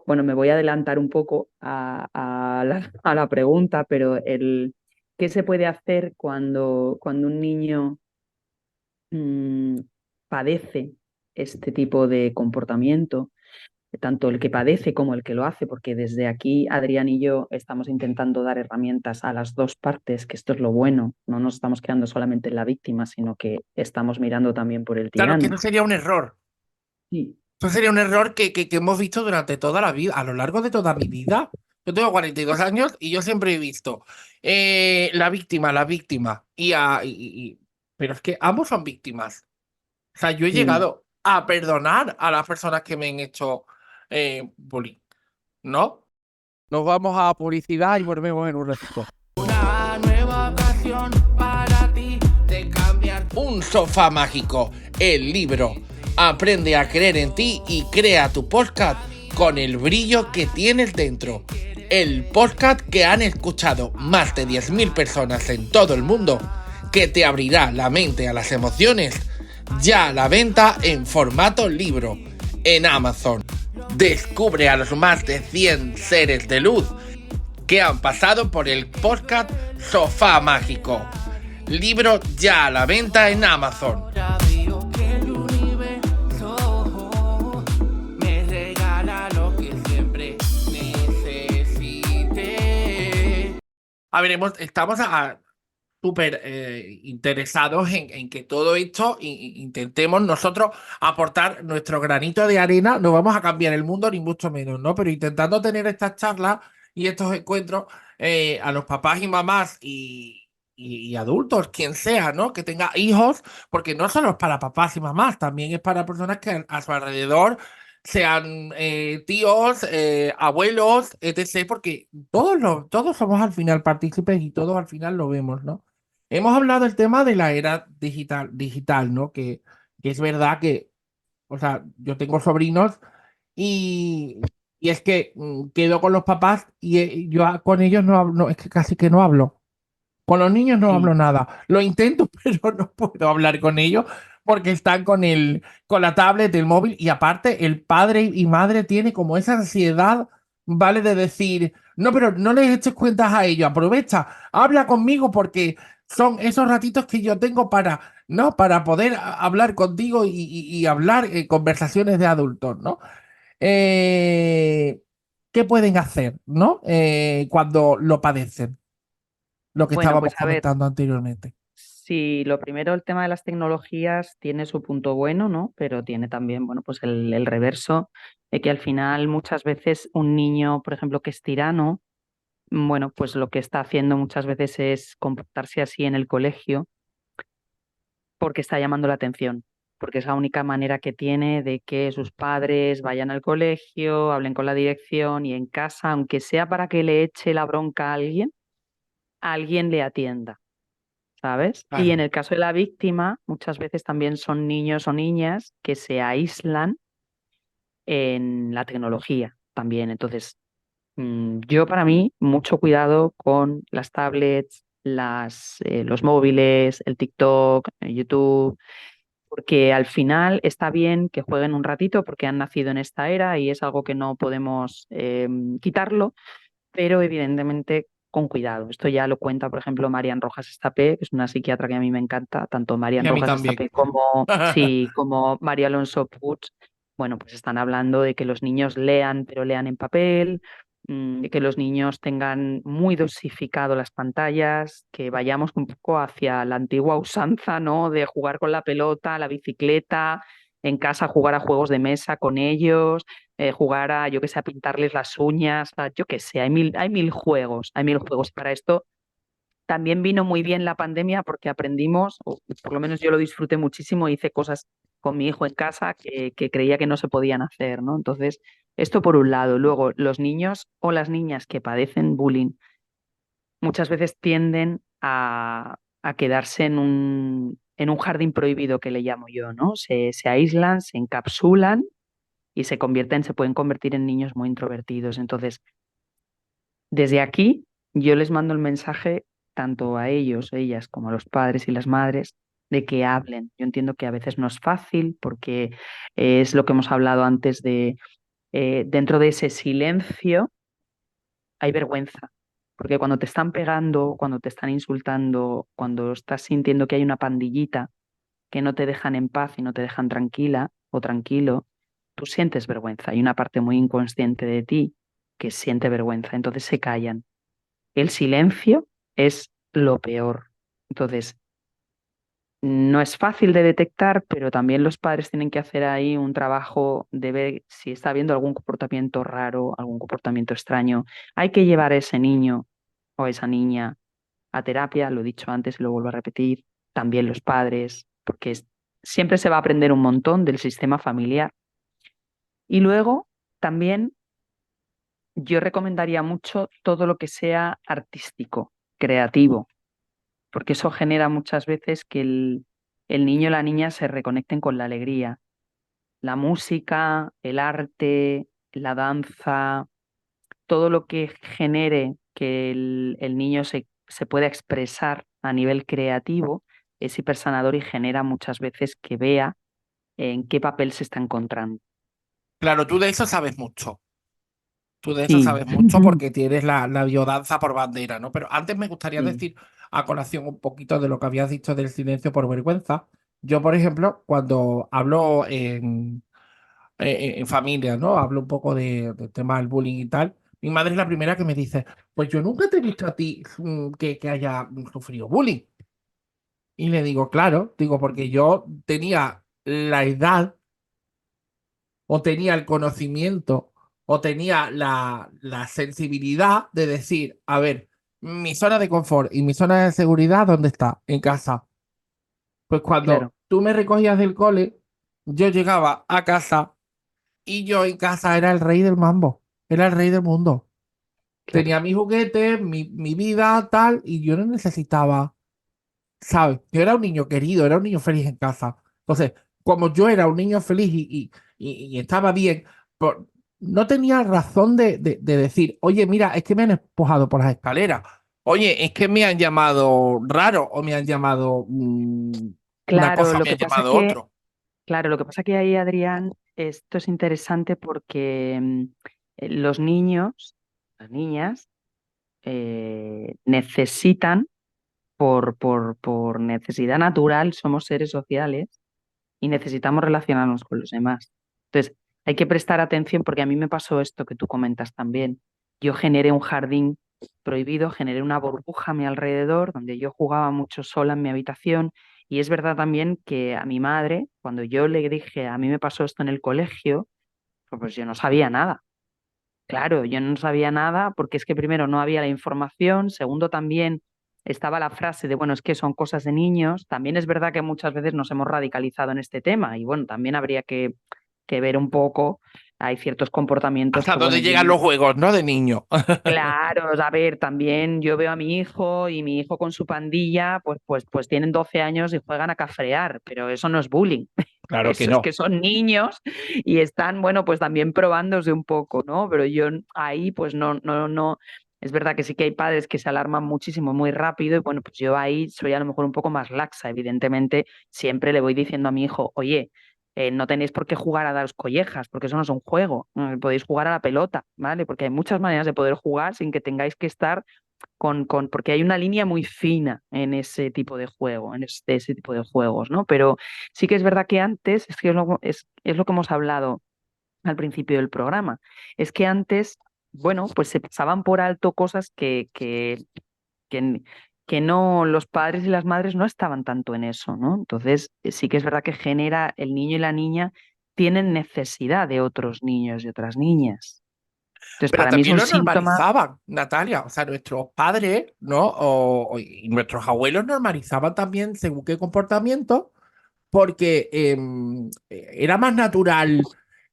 Speaker 2: bueno, me voy a adelantar un poco a la pregunta, pero ¿qué se puede hacer cuando un niño mm, padece este tipo de comportamiento? Tanto el que padece como el que lo hace, porque desde aquí Adrián y yo estamos intentando dar herramientas a las dos partes, que esto es lo bueno, no nos estamos quedando solamente en la víctima, sino que estamos mirando también por el
Speaker 1: Claro que
Speaker 2: tirano.
Speaker 1: eso sería un error.
Speaker 2: Sí,
Speaker 1: Eso sería un error que hemos visto durante toda la vida, a lo largo de toda mi vida. Yo tengo 42 años y yo siempre he visto la víctima. Pero es que ambos son víctimas. O sea, yo he
Speaker 2: mm.
Speaker 1: llegado a perdonar a las personas que me han hecho bullying, ¿no? Nos vamos a publicidad y volvemos en un ratito. Una nueva ocasión para ti de cambiar. Un sofá mágico, el libro. Aprende a creer en ti y crea tu podcast con el brillo que tienes dentro. El podcast que han escuchado más de 10.000 personas en todo el mundo, que te abrirá la mente a las emociones, ya a la venta en formato libro en Amazon. Descubre a los más de 100 seres de luz que han pasado por el podcast Sofá Mágico. Libro ya a la venta en Amazon. A ver, estamos súper interesados en que todo esto intentemos nosotros aportar nuestro granito de arena. No vamos a cambiar el mundo ni mucho menos, ¿no? Pero intentando tener estas charlas y estos encuentros a los papás y mamás y adultos, quien sea, ¿no? Que tenga hijos, porque no solo es para papás y mamás, también es para personas que a su alrededor sean tíos, abuelos, etc., porque todos somos al final partícipes y todos al final lo vemos, ¿no? Hemos hablado del tema de la era digital, ¿no? Que es verdad que, o sea, yo tengo sobrinos y es que quedo con los papás y con ellos no hablo, es que casi que no hablo. Con los niños no
Speaker 2: Sí.
Speaker 1: hablo nada. Lo intento, pero no puedo hablar con ellos porque están con la tablet, el móvil y aparte el padre y madre tiene como esa ansiedad, ¿vale? De decir, no, pero no les eches cuentas a ellos, aprovecha, habla conmigo porque son esos ratitos que yo tengo para, ¿no? Para poder hablar contigo y hablar conversaciones de adultos, ¿no? Eh, ¿Qué pueden hacer, ¿no? Cuando lo padecen, lo que
Speaker 2: Bueno, pues
Speaker 1: estábamos
Speaker 2: a ver,
Speaker 1: comentando anteriormente.
Speaker 2: si lo primero, el tema de las tecnologías tiene su punto bueno, ¿no? Pero tiene también, bueno, pues el reverso, de que al final muchas veces un niño, por ejemplo, que es tirano, bueno, pues lo que está haciendo muchas veces es comportarse así en el colegio porque está llamando la atención, porque es la única manera que tiene de que sus padres vayan al colegio, hablen con la dirección y en casa, aunque sea para que le eche la bronca a alguien le atienda, ¿sabes? Y en
Speaker 1: Claro.
Speaker 2: el caso de la víctima, muchas veces también son niños o niñas que se aíslan en la tecnología también. Entonces, yo para mí, mucho cuidado con las tablets, los móviles, el TikTok, YouTube, porque al final está bien que jueguen un ratito porque han nacido en esta era y es algo que no podemos quitarlo, pero evidentemente con cuidado. Esto ya lo cuenta, por ejemplo, Marian Rojas Estapé, que es una psiquiatra que a mí me encanta, tanto
Speaker 1: Y
Speaker 2: Marian
Speaker 1: a mí
Speaker 2: Rojas
Speaker 1: también.
Speaker 2: Estapé como, sí, como María Alonso Puig. Bueno, pues están hablando de que los niños lean, pero lean en papel, que los niños tengan muy dosificado las pantallas, que vayamos un poco hacia la antigua usanza, ¿no? De jugar con la pelota, la bicicleta, en casa jugar a juegos de mesa con ellos, jugar a, yo que sé, a pintarles las uñas, yo que sé, hay mil juegos para esto. También vino muy bien la pandemia porque aprendimos, o por lo menos yo lo disfruté muchísimo, hice cosas con mi hijo en casa que creía que no se podían hacer, ¿no? Entonces, esto por un lado. Luego, los niños o las niñas que padecen bullying muchas veces tienden a quedarse en un jardín prohibido que le llamo yo, ¿no? Se aíslan, se encapsulan y se pueden convertir en niños muy introvertidos. Entonces, desde aquí, yo les mando el mensaje tanto a ellos, ellas, como a los padres y las madres, de que hablen. Yo entiendo que a veces no es fácil porque es lo que hemos hablado antes de, dentro de ese silencio hay vergüenza. Porque cuando te están pegando, cuando te están insultando, cuando estás sintiendo que hay una pandillita que no te dejan en paz y no te dejan tranquila o tranquilo, tú sientes vergüenza. Hay una parte muy inconsciente de ti que siente vergüenza, entonces se callan. El silencio es lo peor. Entonces, no es fácil de detectar, pero también los padres tienen que hacer ahí un trabajo de ver si está habiendo algún comportamiento raro, algún comportamiento extraño. Hay que llevar a ese niño o a esa niña a terapia, lo he dicho antes y lo vuelvo a repetir, también los padres, porque siempre se va a aprender un montón del sistema familiar. Y luego también yo recomendaría mucho todo lo que sea artístico, creativo, porque eso genera muchas veces que el niño o la niña se reconecten con la alegría. La música, el arte, la danza, todo lo que genere que el niño se pueda expresar a nivel creativo es hipersanador y genera muchas veces que vea en qué papel se está encontrando.
Speaker 1: Claro, tú de eso sabes mucho. Tú de eso
Speaker 2: Sí.
Speaker 1: sabes mucho porque tienes la biodanza por bandera, ¿no? Pero antes me gustaría
Speaker 2: Sí,
Speaker 1: decir a colación un poquito de lo que habías dicho del silencio por vergüenza. Yo, por ejemplo, cuando hablo en familia, ¿no? Hablo un poco del tema del bullying y tal. Mi madre es la primera que me dice, pues yo nunca te he visto a ti que haya sufrido bullying. Y le digo, claro, digo, porque yo tenía la edad o tenía el conocimiento o tenía la sensibilidad de decir, a ver, mi zona de confort y mi zona de seguridad, ¿dónde está? En casa. Pues cuando
Speaker 2: claro,
Speaker 1: tú me recogías del cole, yo llegaba a casa y yo en casa era el rey del mambo, era el rey del mundo.
Speaker 2: claro,
Speaker 1: Tenía mis juguetes, mi vida, tal, y yo no necesitaba, ¿sabes? Yo era un niño querido, era un niño feliz en casa. Entonces, como yo era un niño feliz y estaba bien, por- no tenía razón de decir, oye, mira, es que me han empujado por las escaleras. Oye, es que me han llamado raro o me han llamado una
Speaker 2: claro,
Speaker 1: cosa,
Speaker 2: lo
Speaker 1: me han
Speaker 2: que pasa
Speaker 1: llamado
Speaker 2: que,
Speaker 1: otro.
Speaker 2: claro, lo que pasa que ahí, Adrián, esto es interesante porque los niños, las niñas, necesitan por necesidad natural, somos seres sociales y necesitamos relacionarnos con los demás. Entonces, hay que prestar atención porque a mí me pasó esto que tú comentas también. Yo generé un jardín prohibido, generé una burbuja a mi alrededor donde yo jugaba mucho sola en mi habitación y es verdad también que a mi madre, cuando yo le dije, a mí me pasó esto en el colegio, pues yo no sabía nada. Claro, yo no sabía nada porque es que primero no había la información, segundo también estaba la frase de, bueno, es que son cosas de niños. También es verdad que muchas veces nos hemos radicalizado en este tema y bueno, también habría que ver un poco, hay ciertos comportamientos
Speaker 1: Hasta
Speaker 2: que, bueno,
Speaker 1: dónde
Speaker 2: yo
Speaker 1: llegan los juegos, ¿no? De niño.
Speaker 2: claro, a ver, también yo veo a mi hijo y mi hijo con su pandilla, pues tienen 12 años y juegan a cafrear, pero eso no es bullying.
Speaker 1: Claro que
Speaker 2: Eso es
Speaker 1: no.
Speaker 2: que son niños y están, bueno, pues también probándose un poco, ¿no? Pero yo ahí, pues no. Es verdad que sí que hay padres que se alarman muchísimo muy rápido y bueno, pues yo ahí soy a lo mejor un poco más laxa. Evidentemente, siempre le voy diciendo a mi hijo, oye, no tenéis por qué jugar a daros collejas, porque eso no es un juego. Podéis jugar a la pelota, ¿vale? Porque hay muchas maneras de poder jugar sin que tengáis que estar porque hay una línea muy fina en ese tipo de juego, en ese tipo de juegos, ¿no? Pero sí que es verdad que antes, es lo que hemos hablado al principio del programa, es que antes bueno, pues se pasaban por alto cosas que, que no, los padres y las madres no estaban tanto en eso, ¿no? Entonces, sí que es verdad que genera, el niño y la niña tienen necesidad de otros niños y otras niñas. Entonces,
Speaker 1: Pero
Speaker 2: para mí es
Speaker 1: también
Speaker 2: un
Speaker 1: lo
Speaker 2: síntoma,
Speaker 1: normalizaban, Natalia. O sea, nuestros padres, ¿no? Y nuestros abuelos normalizaban también según qué comportamiento, porque era más natural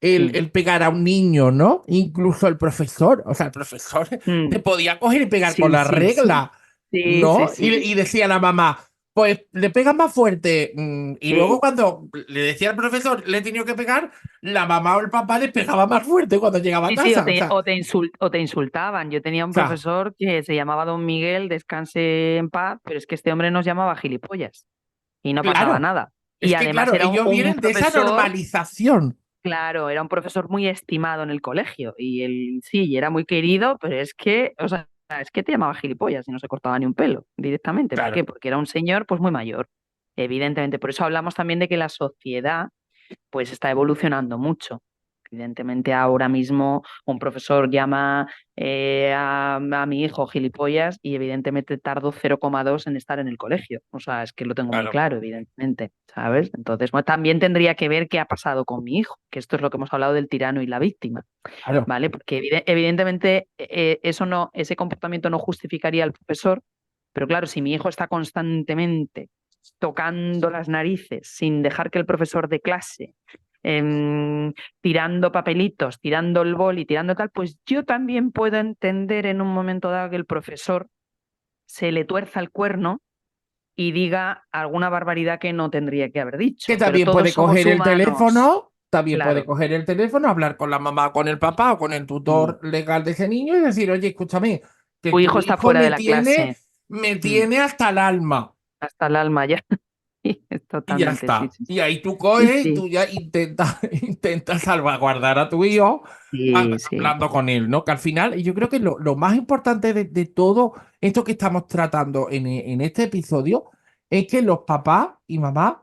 Speaker 2: sí,
Speaker 1: el pegar a un niño, ¿no? Incluso el profesor. O sea, el profesor te
Speaker 2: mm,
Speaker 1: podía coger y pegar con
Speaker 2: sí,
Speaker 1: la
Speaker 2: sí, sí,
Speaker 1: regla,
Speaker 2: sí, sí,
Speaker 1: ¿no?
Speaker 2: sí,
Speaker 1: Y decía la mamá, pues le pegas más fuerte. Y luego
Speaker 2: sí.
Speaker 1: cuando le decía al profesor, le he tenido que pegar, la mamá o el papá le pegaba más fuerte cuando llegaba a
Speaker 2: Sí, sí,
Speaker 1: casa.
Speaker 2: o te insultaban. Yo tenía un
Speaker 1: O sea,
Speaker 2: profesor que se llamaba Don Miguel, descanse en paz, pero es que este hombre nos llamaba gilipollas y no pasaba
Speaker 1: claro.
Speaker 2: nada.
Speaker 1: Es
Speaker 2: Y
Speaker 1: que,
Speaker 2: además
Speaker 1: claro,
Speaker 2: era
Speaker 1: ellos
Speaker 2: un
Speaker 1: vienen de esa
Speaker 2: profesor,
Speaker 1: normalización.
Speaker 2: claro, era un profesor muy estimado en el colegio y él sí, y era muy querido, pero es que, o sea, es que te llamaba gilipollas y no se cortaba ni un pelo directamente. ¿Por
Speaker 1: Claro.
Speaker 2: qué? Porque era un señor pues muy mayor, evidentemente. Por eso hablamos también de que la sociedad pues está evolucionando mucho. Evidentemente, ahora mismo un profesor llama a mi hijo gilipollas y evidentemente tardo 0,2 en estar en el colegio. O sea, es que lo tengo muy
Speaker 1: Claro,
Speaker 2: claro, evidentemente, ¿sabes? Entonces, bueno, también tendría que ver qué ha pasado con mi hijo, que esto es lo que hemos hablado del tirano y la víctima,
Speaker 1: claro.
Speaker 2: ¿vale? Porque evidentemente eso no, ese comportamiento no justificaría al profesor, pero claro, si mi hijo está constantemente tocando las narices sin dejar que el profesor dé clase, tirando papelitos, tirando el boli, tirando tal, pues yo también puedo entender en un momento dado que el profesor se le tuerza el cuerno y diga alguna barbaridad que no tendría que haber
Speaker 1: Que
Speaker 2: dicho. Pero
Speaker 1: también
Speaker 2: todos
Speaker 1: puede
Speaker 2: somos
Speaker 1: coger el
Speaker 2: humanos,
Speaker 1: teléfono, también puede
Speaker 2: claro.
Speaker 1: coger el teléfono, hablar con la mamá, con el papá o con el
Speaker 2: Mm.
Speaker 1: tutor legal de ese niño y decir, oye, escúchame, que
Speaker 2: Tu hijo
Speaker 1: tu
Speaker 2: está
Speaker 1: hijo
Speaker 2: fuera de la clase.
Speaker 1: me
Speaker 2: Mm.
Speaker 1: tiene hasta el alma.
Speaker 2: Hasta el alma ya. Es
Speaker 1: Y ya
Speaker 2: totalmente, sí,
Speaker 1: está.
Speaker 2: sí,
Speaker 1: Y ahí tú
Speaker 2: sí.
Speaker 1: coges y
Speaker 2: Sí,
Speaker 1: tú ya intentas, intentas salvaguardar a tu hijo
Speaker 2: sí, sí.
Speaker 1: hablando con él, ¿no? Que al final, y yo creo que lo más importante de todo esto que estamos tratando en este episodio es que los papás y mamás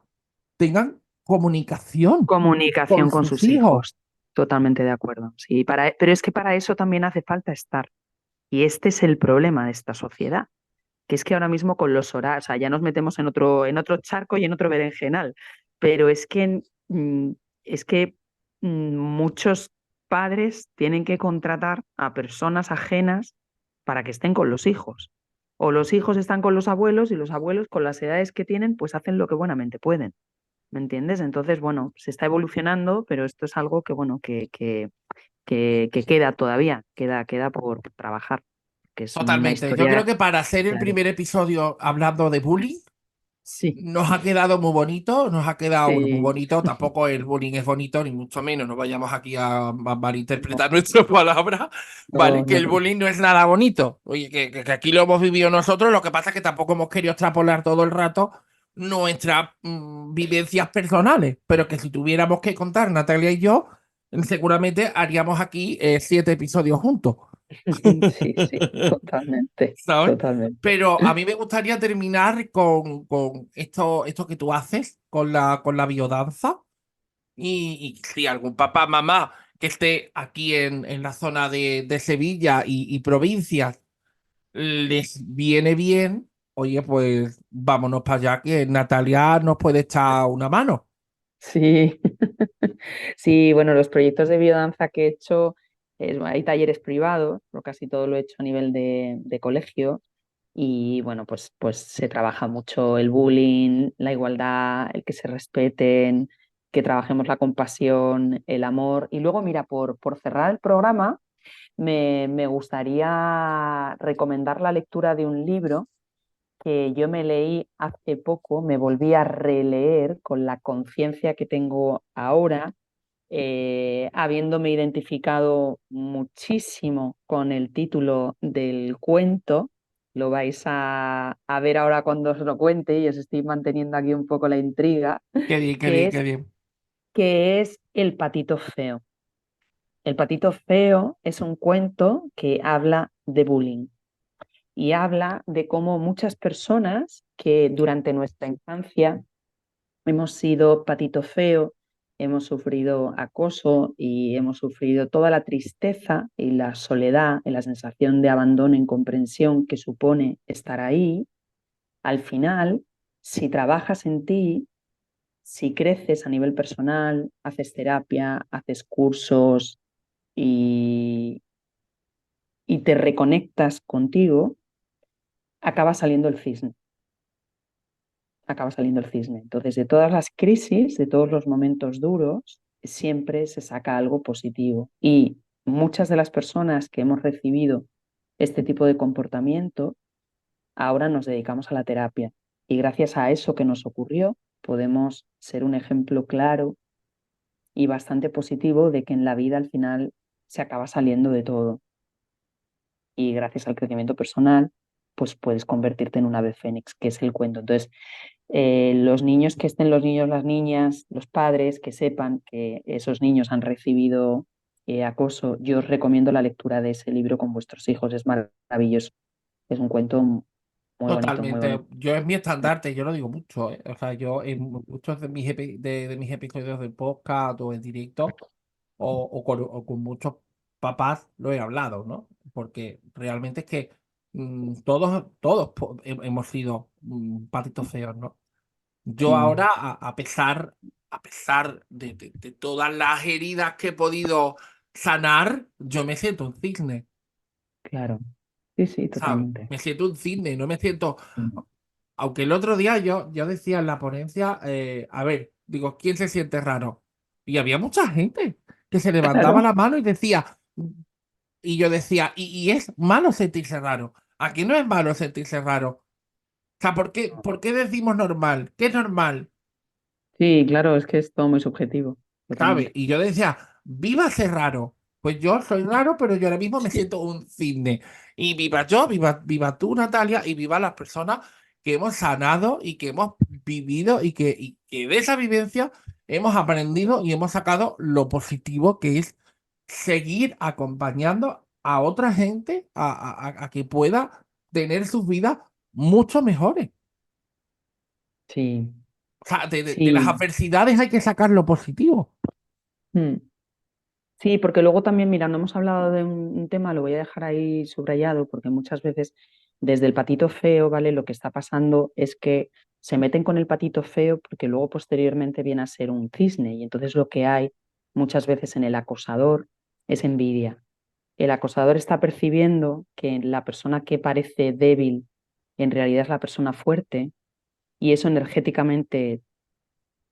Speaker 1: tengan comunicación con
Speaker 2: Comunicación con
Speaker 1: sus
Speaker 2: sus
Speaker 1: hijos.
Speaker 2: hijos. Totalmente de acuerdo. Sí, pero es que para eso también hace falta estar. Y este es el problema de esta sociedad, que es que ahora mismo con los horarios, o sea, ya nos metemos en otro charco y en otro berenjenal, pero mm, es que muchos padres tienen que contratar a personas ajenas para que estén con los hijos. O los hijos están con los abuelos y los abuelos con las edades que tienen, pues hacen lo que buenamente pueden. ¿Me entiendes? Entonces, bueno, se está evolucionando, pero esto es algo que, bueno, que queda todavía, queda por trabajar, que es una
Speaker 1: Totalmente. Yo creo
Speaker 2: historia,
Speaker 1: que para hacer el
Speaker 2: claro.
Speaker 1: primer episodio hablando de bullying,
Speaker 2: Sí,
Speaker 1: nos ha quedado muy bonito, nos ha quedado bueno, muy
Speaker 2: sí,
Speaker 1: bonito. Tampoco el bullying es bonito, ni mucho menos. No vayamos aquí a malinterpretar nuestras palabras, ¿vale?
Speaker 2: no,
Speaker 1: Que
Speaker 2: no,
Speaker 1: el bullying no es nada bonito. Oye, que aquí lo hemos vivido nosotros, lo que pasa es que tampoco hemos querido extrapolar todo el rato nuestras vivencias personales, pero que si tuviéramos que contar, Natalia y yo, seguramente haríamos aquí 7 episodios juntos.
Speaker 2: sí, sí, totalmente,
Speaker 1: ¿Sabes?
Speaker 2: totalmente.
Speaker 1: Pero a mí me gustaría terminar con esto que tú haces, con la biodanza. Y si algún papá, mamá que esté aquí en la zona de Sevilla y provincias les viene bien, oye, pues vámonos para allá, que Natalia nos puede echar una mano.
Speaker 2: Sí, sí, bueno, los proyectos de biodanza que he hecho, hay talleres privados, pero casi todo lo he hecho a nivel de colegio. Y bueno, pues se trabaja mucho el bullying, la igualdad, el que se respeten, que trabajemos la compasión, el amor. Y luego, mira, por cerrar el programa, me gustaría recomendar la lectura de un libro que yo me leí hace poco, me volví a releer con la conciencia que tengo ahora, habiéndome identificado muchísimo con el título del cuento. Lo vais a ver ahora cuando os lo cuente y os estoy manteniendo aquí un poco la intriga,
Speaker 1: Qué bien, qué
Speaker 2: que
Speaker 1: bien,
Speaker 2: es,
Speaker 1: qué bien.
Speaker 2: que es El patito feo. El patito feo es un cuento que habla de bullying y habla de cómo muchas personas que durante nuestra infancia hemos sido patito feo, hemos sufrido acoso y hemos sufrido toda la tristeza y la soledad y la sensación de abandono e incomprensión que supone estar ahí, al final, si trabajas en ti, si creces a nivel personal, haces terapia, haces cursos y, y te reconectas contigo, acaba saliendo el cisne, acaba saliendo el cisne. Entonces, de todas las crisis, de todos los momentos duros, siempre se saca algo positivo. Y muchas de las personas que hemos recibido este tipo de comportamiento, ahora nos dedicamos a la terapia. Y gracias a eso que nos ocurrió, podemos ser un ejemplo claro y bastante positivo de que en la vida al final se acaba saliendo de todo. Y gracias al crecimiento personal, pues puedes convertirte en un ave fénix, que es el cuento. Entonces, los niños que estén, los niños, las niñas, los padres que sepan que esos niños han recibido acoso, yo os recomiendo la lectura de ese libro con vuestros hijos, es maravilloso. Es un cuento muy bonito, muy
Speaker 1: Totalmente.
Speaker 2: bonito.
Speaker 1: Yo es mi estandarte, yo lo digo mucho, ¿eh? O sea, yo en muchos de mis episodios de podcast o en directo o con muchos papás lo he hablado, ¿no? Porque realmente es que todos hemos sido patitos feos, ¿no? Yo
Speaker 2: Sí,
Speaker 1: ahora, a pesar de todas las heridas que he podido sanar, yo me siento un cisne,
Speaker 2: claro. Sí, sí,
Speaker 1: ¿sabes?
Speaker 2: totalmente.
Speaker 1: Me siento un cisne, no me siento.
Speaker 2: Mm.
Speaker 1: Aunque el otro día yo decía en la ponencia, a ver, digo, ¿quién se siente raro? Y había mucha gente que se levantaba
Speaker 2: Claro,
Speaker 1: la mano y decía, y yo decía, y es malo sentirse raro. Aquí no es malo sentirse raro. O sea, ¿por qué decimos normal? ¿Qué es normal?
Speaker 2: sí, claro, es que es todo muy subjetivo,
Speaker 1: ¿Sabes?
Speaker 2: totalmente.
Speaker 1: Y yo decía, viva ser raro. Pues yo soy raro, pero yo ahora mismo me siento un cisne. Y viva yo, viva tú, Natalia, y viva las personas que hemos sanado y que hemos vivido y que de esa vivencia hemos aprendido y hemos sacado lo positivo que es seguir acompañando a otra gente a que pueda tener sus vidas mucho mejores.
Speaker 2: Sí,
Speaker 1: O sea, de las
Speaker 2: sí.
Speaker 1: adversidades hay que sacar lo positivo.
Speaker 2: Mm. Sí, porque luego también, mira, no hemos hablado de un tema, lo voy a dejar ahí subrayado, porque muchas veces desde el patito feo, ¿vale? Lo que está pasando es que se meten con el patito feo porque luego posteriormente viene a ser un cisne y entonces lo que hay muchas veces en el acosador es envidia. El acosador está percibiendo que la persona que parece débil en realidad es la persona fuerte y eso energéticamente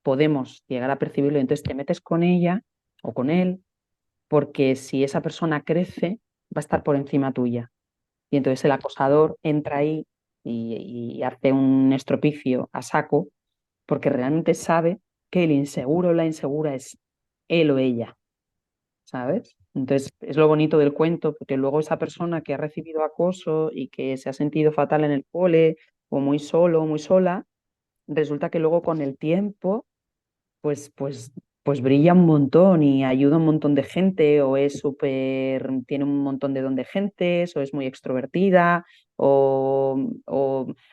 Speaker 2: podemos llegar a percibirlo y entonces te metes con ella o con él porque si esa persona crece, va a estar por encima tuya. Y entonces el acosador entra ahí y hace un estropicio a saco, porque realmente sabe que el inseguro o la insegura es él o ella, ¿sabes? Entonces es lo bonito del cuento, porque luego esa persona que ha recibido acoso y que se ha sentido fatal en el cole, o muy solo o muy sola, resulta que luego con el tiempo pues, pues, pues brilla un montón y ayuda a un montón de gente, o es súper, tiene un montón de don de gentes, o es muy extrovertida, o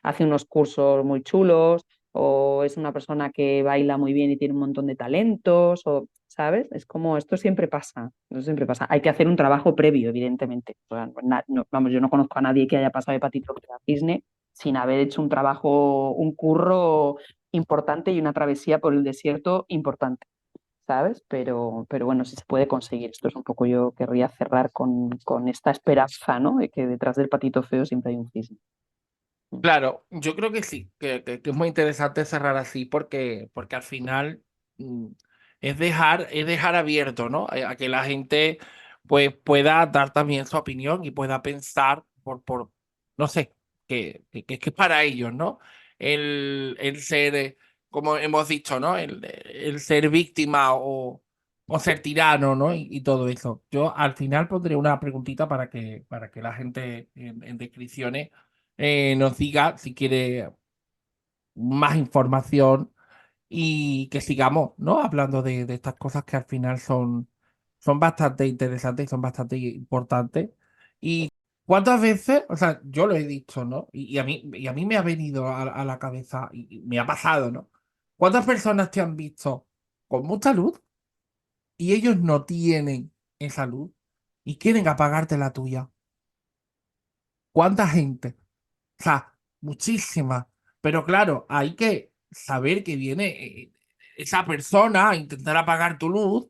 Speaker 2: hace unos cursos muy chulos, o es una persona que baila muy bien y tiene un montón de talentos, o, ¿sabes? Es como esto siempre pasa, esto siempre pasa. Hay que hacer un trabajo previo, evidentemente. O sea, vamos, yo no conozco a nadie que haya pasado hepatitis a cisne sin haber hecho un trabajo, un curro importante y una travesía por el desierto importante, ¿sabes? Pero bueno, si se puede conseguir. Esto es un poco yo querría cerrar con esta esperanza, ¿no? De que detrás del patito feo siempre hay un cisne.
Speaker 1: Claro, yo creo que sí, que es muy interesante cerrar así porque al final mm, es dejar abierto, ¿no? A que la gente pues pueda dar también su opinión y pueda pensar no sé, que es para ellos, ¿no? El ser, como hemos dicho, ¿no? El ser víctima o ser tirano, ¿no? Y todo eso. Yo al final pondré una preguntita para que la gente en descripciones nos diga si quiere más información y que sigamos, ¿no? Hablando de estas cosas que al final son bastante interesantes y son bastante importantes. ¿Y cuántas veces, o sea, yo lo he dicho, ¿no? Y a mí me ha venido a la cabeza y me ha pasado, ¿no? ¿Cuántas personas te han visto con mucha luz y ellos no tienen esa luz y quieren apagarte la tuya. ¿Cuánta gente? O sea, muchísima. Pero claro, hay que saber que viene esa persona a intentar apagar tu luz,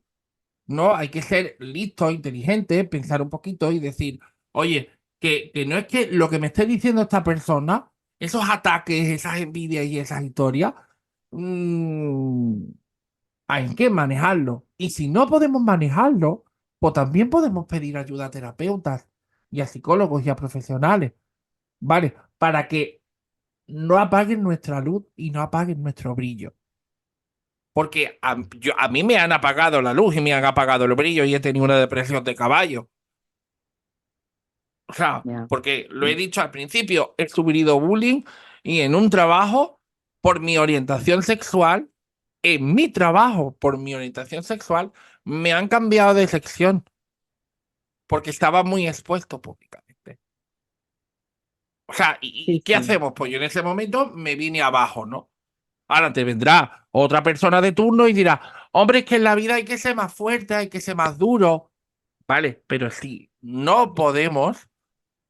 Speaker 1: ¿no? Hay que ser listo, inteligente, pensar un poquito y decir, oye, que no es que lo que me esté diciendo esta persona, esos ataques, esas envidias y esas historias, mm, hay que manejarlo. Y si no podemos manejarlo, pues también podemos pedir ayuda a terapeutas y a psicólogos y a profesionales, ¿vale? Para que no apaguen nuestra luz y no apaguen nuestro brillo. Porque a mí me han apagado la luz y me han apagado el brillo y he tenido una depresión de caballo. O sea,
Speaker 2: Ya.
Speaker 1: porque lo he dicho al principio, he sufrido bullying y en un trabajo por mi orientación sexual, en mi trabajo por mi orientación sexual, me han cambiado de sección porque estaba muy expuesto públicamente. O sea, ¿y
Speaker 2: Sí,
Speaker 1: qué
Speaker 2: sí,
Speaker 1: hacemos? Pues yo en ese momento me vine abajo, ¿no? Ahora te vendrá otra persona de turno y dirá, hombre, es que en la vida hay que ser más fuerte, hay que ser más duro. Vale, pero si no podemos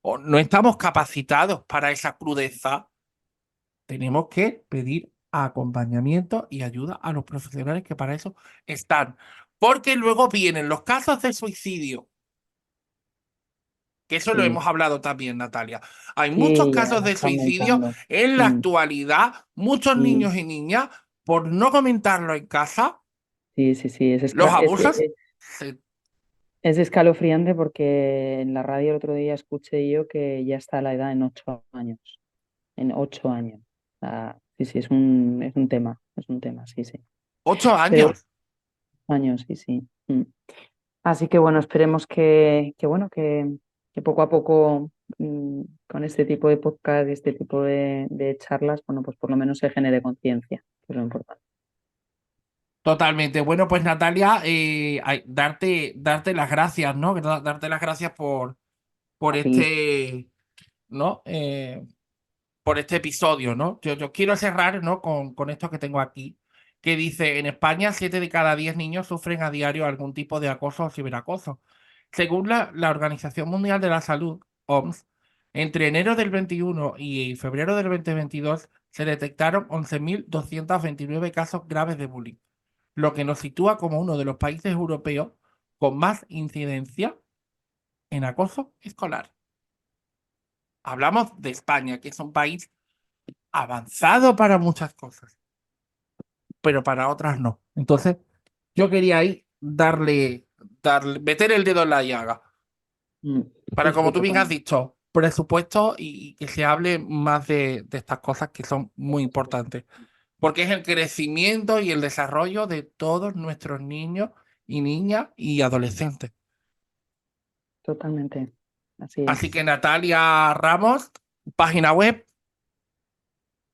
Speaker 1: o no estamos capacitados para esa crudeza, tenemos que pedir acompañamiento y ayuda a los profesionales que para eso están. Porque luego vienen los casos de suicidio, que eso lo
Speaker 2: sí,
Speaker 1: hemos hablado también, Natalia. Hay muchos
Speaker 2: sí, ya
Speaker 1: casos
Speaker 2: lo
Speaker 1: de
Speaker 2: está
Speaker 1: suicidio
Speaker 2: aumentando.
Speaker 1: en la
Speaker 2: Mm,
Speaker 1: actualidad, muchos
Speaker 2: sí,
Speaker 1: niños y niñas, por no comentarlo en casa,
Speaker 2: sí, sí, sí,
Speaker 1: los abusos.
Speaker 2: es escalofriante porque en la radio el otro día escuché yo que ya está la edad en 8 años. En 8 años. Sí, sí, es un tema, sí, sí.
Speaker 1: Ocho
Speaker 2: Pero
Speaker 1: años.
Speaker 2: 8 años, sí, sí. Así que bueno, esperemos que poco a poco con este tipo de podcast y este tipo de charlas, bueno, pues por lo menos se genere conciencia, que es lo importante.
Speaker 1: Totalmente. Bueno, pues Natalia, darte las gracias, ¿no? Darte las gracias por
Speaker 2: A ti,
Speaker 1: ¿no? Por este episodio, ¿no? Yo quiero cerrar, ¿no? Con esto que tengo aquí, que dice, en España, 7 de cada 10 niños sufren a diario algún tipo de acoso o ciberacoso. Según la Organización Mundial de la Salud, OMS, entre enero del 21 y febrero del 2022 se detectaron 11.229 casos graves de bullying, lo que nos sitúa como uno de los países europeos con más incidencia en acoso escolar. Hablamos de España, que es un país avanzado para muchas cosas, pero para otras no. Entonces, yo quería ahí meter el dedo en la llaga,
Speaker 2: mm,
Speaker 1: para, como
Speaker 2: justo
Speaker 1: tú bien has
Speaker 2: totalmente,
Speaker 1: dicho, presupuesto y que se hable más de estas cosas que son muy importantes, porque es el crecimiento y el desarrollo de todos nuestros niños y niñas y adolescentes.
Speaker 2: totalmente. Así
Speaker 1: Así
Speaker 2: es.
Speaker 1: que Natalia Ramos, página web.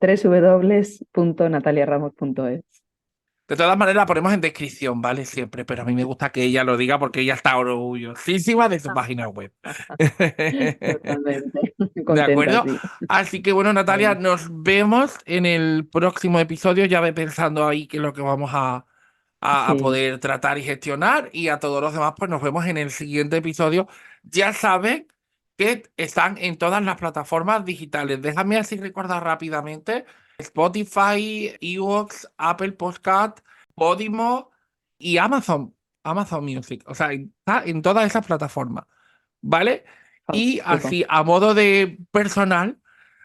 Speaker 2: www.nataliaramos.es.
Speaker 1: De todas maneras, la ponemos en descripción, ¿vale? Siempre, pero a mí me gusta que ella lo diga porque ella está orgullosísima de su página web.
Speaker 2: Totalmente.
Speaker 1: ¿De
Speaker 2: Contenta,
Speaker 1: acuerdo?
Speaker 2: sí.
Speaker 1: Así que bueno, Natalia,
Speaker 2: Bueno,
Speaker 1: nos vemos en el próximo episodio. Ya ve pensando ahí qué es lo que vamos a
Speaker 2: sí,
Speaker 1: poder tratar y gestionar. Y a todos los demás, pues nos vemos en el siguiente episodio. Ya saben que están en todas las plataformas digitales. Déjame así recordar rápidamente. Spotify, Evox, Apple Podcast, Podimo y Amazon Music. O sea, está en todas esas plataformas. ¿Vale? Y
Speaker 2: fantástico.
Speaker 1: así, a modo de personal,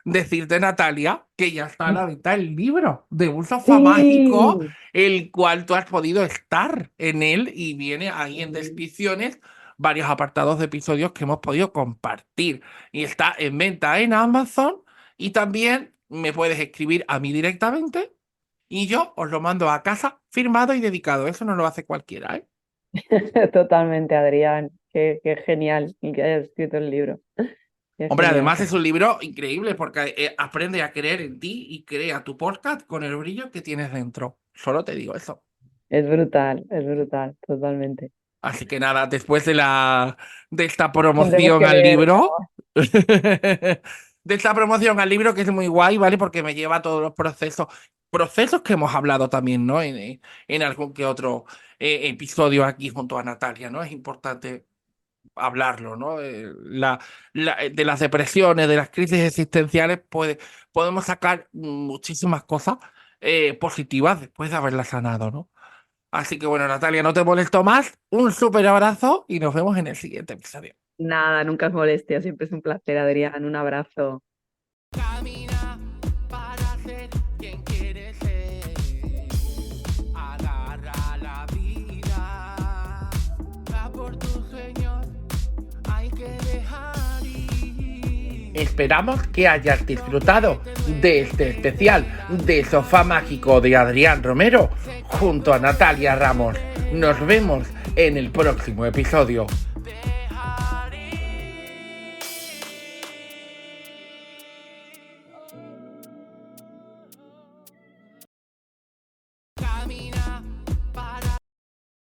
Speaker 1: decirte, Natalia, que ya está a la venta el libro de un sofá mágico,
Speaker 2: Sí.
Speaker 1: el cual tú has podido estar en él y viene ahí en
Speaker 2: Sí.
Speaker 1: descripciones varios apartados de episodios que hemos podido compartir. Y está en venta en Amazon y también me puedes escribir a mí directamente y yo os lo mando a casa firmado y dedicado. Eso no lo hace cualquiera, ¿eh?
Speaker 2: Totalmente, Adrián. Qué genial y que hayas escrito el libro. Qué
Speaker 1: Hombre,
Speaker 2: genial.
Speaker 1: además es un libro increíble porque aprende a creer en ti y crea tu podcast con el brillo que tienes dentro. Solo te digo eso.
Speaker 2: Es brutal, totalmente.
Speaker 1: Así que nada, después de esta
Speaker 2: Tendremos
Speaker 1: promoción
Speaker 2: que
Speaker 1: al
Speaker 2: leerlo.
Speaker 1: libro, de esta promoción al libro que es muy guay, ¿vale? Porque me lleva a todos los procesos. procesos que hemos hablado también, ¿no? En algún que otro episodio aquí junto a Natalia, ¿no? Es importante hablarlo, ¿no? De las depresiones, de las crisis existenciales, podemos sacar muchísimas cosas positivas después de haberlas sanado, ¿no? Así que bueno, Natalia, no te molesto más. Un súper abrazo y nos vemos en el siguiente episodio.
Speaker 2: Nada, nunca es molestia, siempre es un placer, Adrián. Un abrazo.
Speaker 1: Camina para ser quien quieres ser. Agarra la vida. Va por tus sueños. Hay que dejar ir. Esperamos que hayas disfrutado de este especial de Sofá Mágico de Adrián Romero junto a Natalia Ramos. Nos vemos en el próximo episodio.